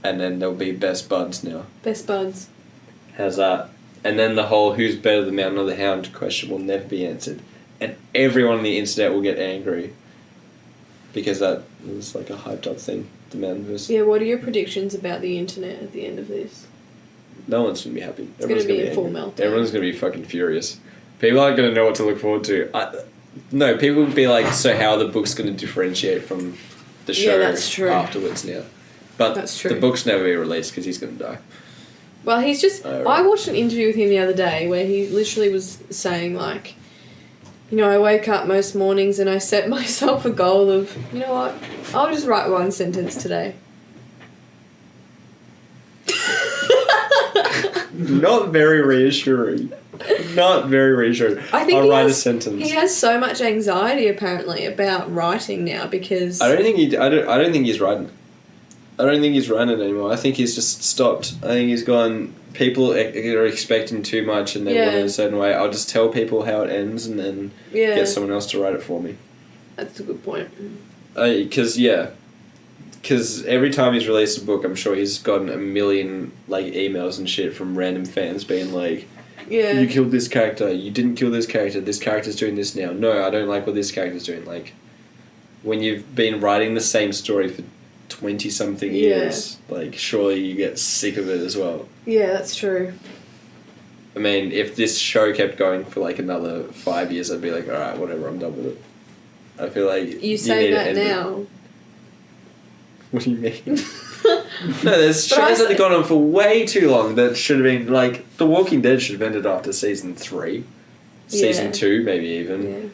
And then they'll be best buds now. Best buds. How's that? And then the whole who's better, the Mountain or the Hound question will never be answered. And everyone on the internet will get angry. Because that was like a hyped up thing. The Mountain versus... Yeah, what are your predictions about the internet at the end of this? No one's going to be happy. It's going to be a full meltdown. Everyone's going to be fucking furious. People aren't going to know what to look forward to. No, people would be like, so how are the books going to differentiate from the show afterwards now? But that's true. The book's never be released because he's going to die. Well, he's just... I watched an interview with him the other day where he literally was saying, like, you know, I wake up most mornings and I set myself a goal of, you know what, I'll just write one sentence today. Not very reassuring. Not very reassuring. I think I'll write a sentence. He has so much anxiety apparently about writing now because I don't think he's writing. I don't think he's writing anymore. I think he's just stopped. I think he's gone. People are expecting too much and they want it a certain way. I'll just tell people how it ends and then get someone else to write it for me. That's a good point. Because every time he's released a book, I'm sure he's gotten a million like emails and shit from random fans being like, yeah, you killed this character, you didn't kill this character's doing this now. No, I don't like what this character's doing. Like, when you've been writing the same story for 20-something years, like, surely you get sick of it as well. Yeah, that's true. I mean, if this show kept going for like another 5 years, I'd be like, alright, whatever, I'm done with it. I feel like you say that now. What do you mean? No, there's shows that have gone on for way too long that should have been, like, The Walking Dead should have ended after season 3. Season 2, maybe even.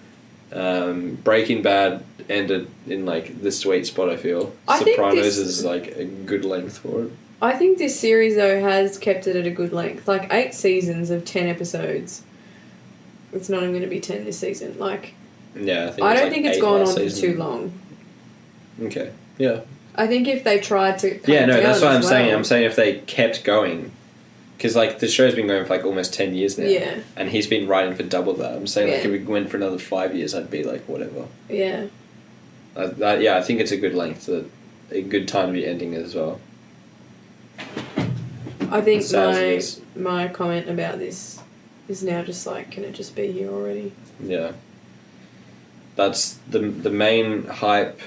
Yeah. Breaking Bad ended in, like, the sweet spot, I feel. Sopranos is, like, a good length for it. I think this series, though, has kept it at a good length. Like, 8 seasons of 10 episodes. It's not even going to be 10 this season. Like, Yeah, I don't think it's gone on for too long. Okay. Yeah. I think if they tried to... Yeah, no, that's what I'm saying. I'm saying if they kept going... Because, like, the show's been going for, like, almost 10 years now. Yeah. And he's been writing for double that. I'm saying, like, if we went for another 5 years, I'd be like, whatever. Yeah. I think it's a good length. A good time to be ending it as well. I think my comment about this is now just like, can it just be here already? Yeah. That's the main hype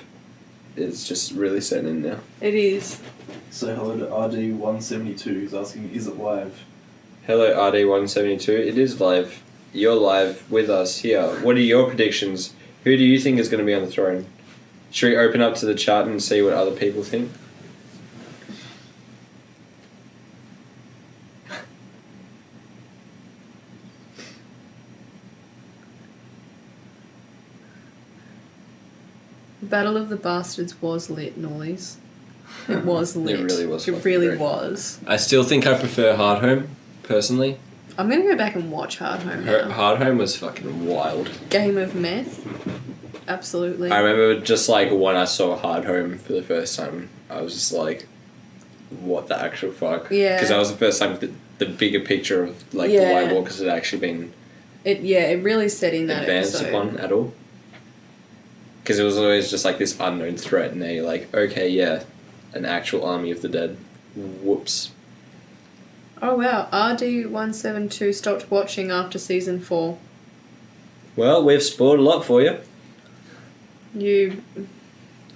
is just really setting in now. It is. Say hello to RD172 who's asking, is it live? Hello RD172, it is live. You're live with us here. What are your predictions? Who do you think is going to be on the throne? Should we open up to the chat and see what other people think? Battle of the Bastards was lit, Noise. It was lit. It really was. It really great. was. I still think I prefer Hard Home, personally. I'm going to go back and watch Hard Home now. Hard Home was fucking wild. Game of Meth. Absolutely. I remember just like when I saw Hard Home for the first time, I was just like, what the actual fuck? Yeah. Because that was the first time the bigger picture of like the White Walkers had actually been it really set in that advanced episode. upon at all. Because it was always just like this unknown threat, and they're like, okay, yeah, an actual army of the dead. Whoops. Oh wow, RD172 stopped watching after season 4. Well, we've spoiled a lot for you. You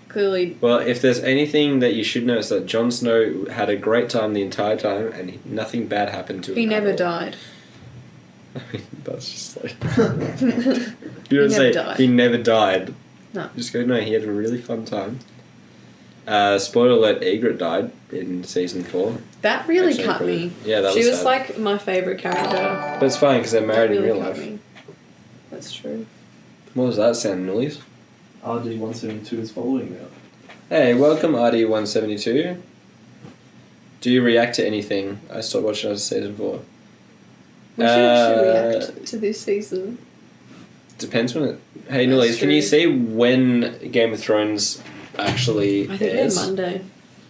clearly... Well, if there's anything that you should know, it's that Jon Snow had a great time the entire time, and nothing bad happened to him. He never died. I mean, that's just like... He never died. He never died. No. Just go, no, he had a really fun time. Spoiler alert, Ygritte died in season 4. That really cut me. Yeah, that was She was sad. like my favourite character. But it's fine, because they're married in real life. Me. That's true. What was that sound, Nullies? RD172 is following now. Hey, welcome RD172. Do you react to anything? I stopped watching after season 4. We should actually react to this season. Depends when it... Hey, Nullies, can you see when Game of Thrones actually I think airs? they're Monday.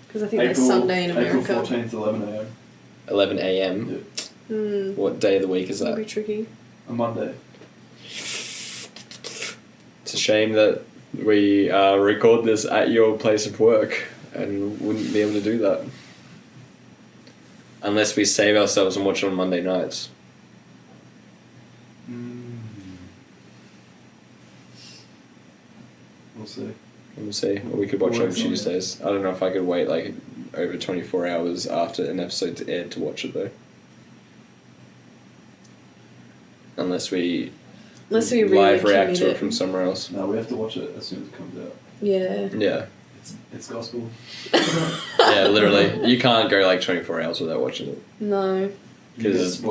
Because I think they're Sunday in America. April 14th, 11 a.m. 11 a.m. Yeah. What day of the week is That'll that? be tricky. A Monday. It's a shame that we record this at your place of work and wouldn't be able to do that. Unless we save ourselves and watch it on Monday nights. We'll see. We'll see. Or we could watch it on Tuesdays. I don't know if I could wait like over 24 hours after an episode's aired to watch it though. Unless we really live react commit to it it from somewhere else. No, we have to watch it as soon as it comes out. Yeah. Yeah. It's gospel. Yeah, literally. You can't go like 24 hours without watching it. No. Because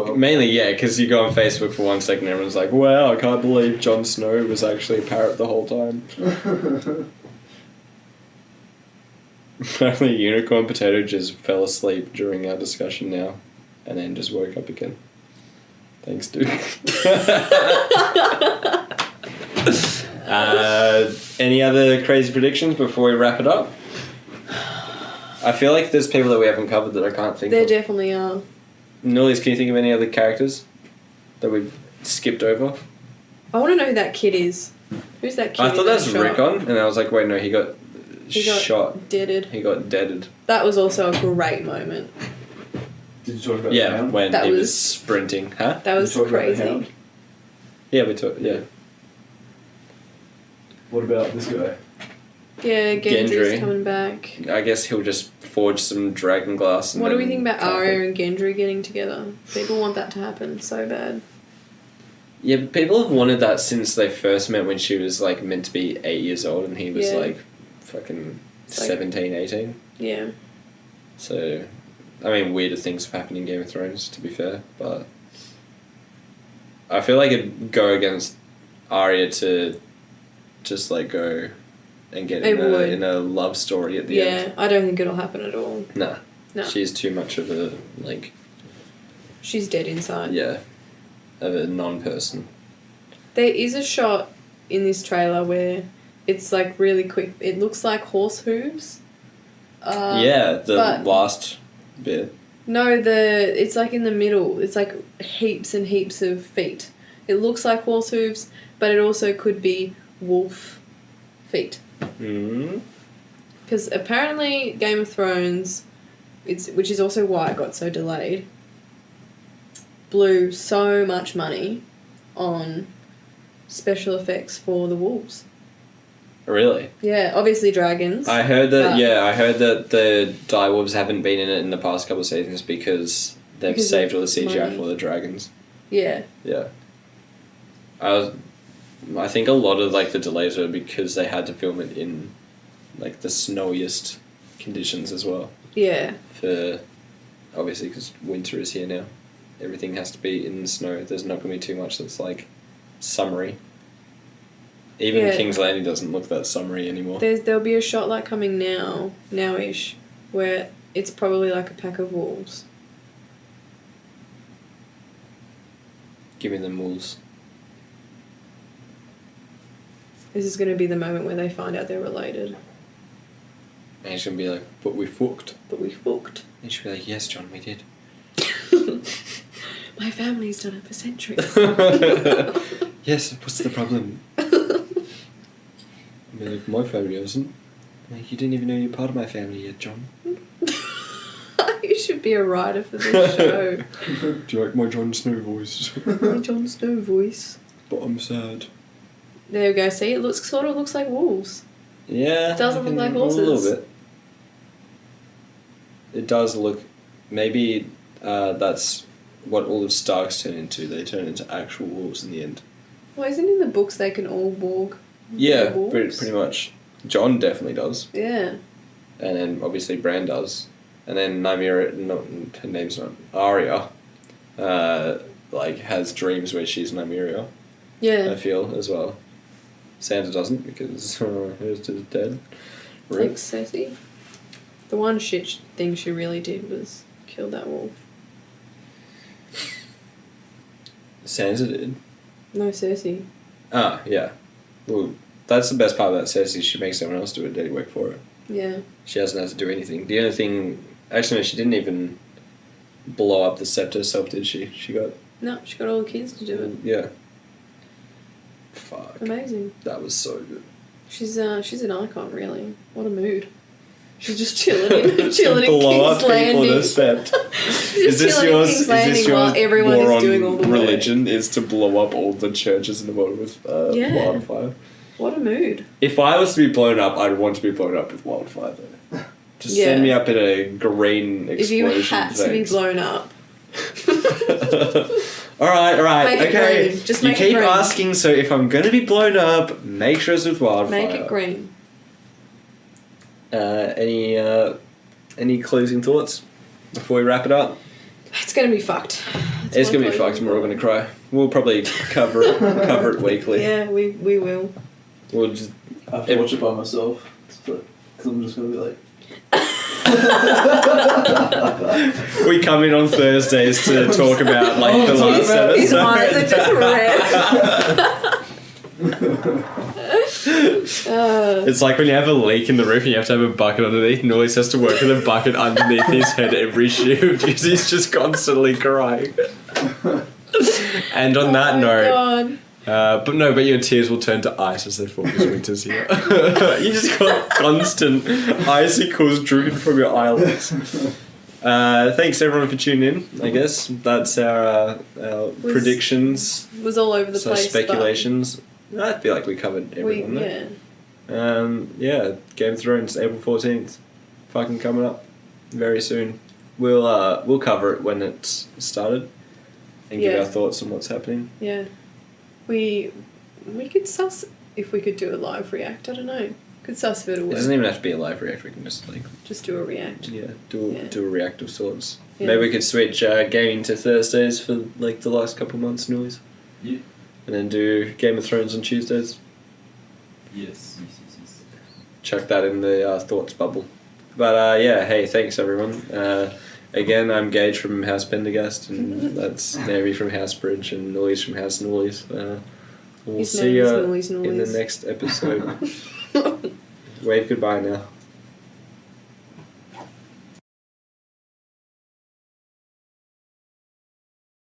you go on Facebook for 1 second and everyone's like, wow, I can't believe Jon Snow was actually a parrot the whole time. Apparently Unicorn Potato just fell asleep during our discussion now and then just woke up again. Thanks, dude. Any other crazy predictions before we wrap it up? I feel like there's people that we haven't covered that I can't think There of. definitely are. Nullies, can you think of any other characters that we've skipped over? I want to know who that kid is. Who's that kid? I thought that was Rickon, and I was like, wait, no, he got shot. Deaded. He got deaded. That was also a great moment. Did you talk about the Yeah, hound? when That he was was- sprinting. Huh? That was Did you talk about the crazy. hound? Yeah, we talked. Yeah. What about this guy? Yeah, Gendry's Gendry. coming back. I guess he'll just forge some dragon glass. And What do we then think about carve it. Arya and Gendry getting together? People want that to happen so bad. Yeah, but people have wanted that since they first met when she was like meant to be 8 years old and he was Yeah. like fucking It's like- 17, 18. Yeah. So, I mean, weirder things have happened in Game of Thrones, to be fair, but I feel like it'd go against Arya to just like go and get It would. in a love story at the Yeah, end. I don't think it'll happen at all. Nah. No. She's too much of a, like... She's dead inside. Yeah. Of a non-person. There is a shot in this trailer where it's like really quick. It looks like horse hooves. The last bit. No, it's like in the middle. It's like heaps and heaps of feet. It looks like horse hooves, but it also could be wolf feet. Mm. Because apparently Game of Thrones, which is also why it got so delayed, blew so much money on special effects for the wolves. Really? Yeah, obviously dragons. I heard that the direwolves haven't been in it in the past couple of seasons because they've saved all the CGI money. for the dragons. Yeah. Yeah. I think a lot of like the delays were because they had to film it in like the snowiest conditions as well. Yeah. For obviously because winter is here now, everything has to be in the snow. There's not going to be too much that's like summery. Even King's Landing doesn't look that summery anymore. There'll be a shot like coming now-ish, where it's probably like a pack of wolves. Give me the mulls. This is going to be the moment where they find out they're related. And he's going to be like, but we fucked. But we fucked. And she'll be like, yes, John, we did. My family's done it for centuries. Yes, what's the problem? I mean, like, my family hasn't. Like, you didn't even know you're part of my family yet, John. You should be a writer for this show. Do you like my Jon Snow voice? My Jon Snow voice. But I'm sad. There we go. See, it sort of looks like wolves. Yeah. It doesn't look like A horses. little bit. It does look... Maybe that's what all of Starks turn into. They turn into actual wolves in the end. Well, isn't in the books they can all walk? Yeah, pretty much. John definitely does. Yeah. And then obviously Bran does. And then Nymeria, her name's not Arya, like has dreams where she's Nymeria. Yeah. I feel as well. Sansa doesn't because hers is dead. Like Cersei. The one shit thing she really did was kill that wolf. Sansa did. No, Cersei. Ah, yeah. Well, that's the best part about Cersei. She makes someone else do a dirty work for her. Yeah. She doesn't have to do anything. The only thing... Actually, no, she didn't even blow up the scepter herself, did she? No, she got all the kids to do it. Yeah. Fuck. Amazing. That was so good. She's an icon, really. What a mood. She's just chilling in King's Landing. Is this yours? While everyone is doing all the religion is to blow up all the churches in the world with wildfire. What a mood. If I was to be blown up, I'd want to be blown up with wildfire though. Just send me up in a green explosion. If you had to be blown up. Alright, make okay. It green. Just you make keep it green. asking, so if I'm gonna be blown up, make sure it's with wildfire. Make it green. Any closing thoughts before we wrap it up? It's gonna be fucked. It's gonna be fucked and we're all gonna cry. We'll probably cover it weekly. Yeah, we will. We'll just have to watch it by myself. Because I'm just gonna be like... We come in on Thursdays to talk about like the last episode. His eyes are just red. It's like when you have a leak in the roof and you have to have a bucket underneath, and Noyes has to work with a bucket underneath his head every shift because he's just constantly crying. And on that note, but your tears will turn to ice as they fall because winter's here. You just got constant icicles dripping from your eyelids. Thanks everyone for tuning in. I guess that's our predictions. Was all over the place. Speculations. I feel like we covered everyone there. Game of Thrones, April 14th. Fucking coming up very soon. We'll cover it when it's started and give our thoughts on what's happening. Yeah. We could suss if we could do a live react. I don't know. Could suss if it'll work. It doesn't even have to be a live react. We can just do a react. Yeah, do a react of sorts. Yeah. Maybe we could switch gaming to Thursdays for like the last couple months, Noise. Yeah. And then do Game of Thrones on Tuesdays. Yes. Chuck that in the thoughts bubble. But yeah, hey, thanks everyone. Again, I'm Gage from House Pendergast, and that's Mary from House Bridge, and Noise from House Noise. We'll His see name you is Noise in the Noise. next episode. Wave goodbye now.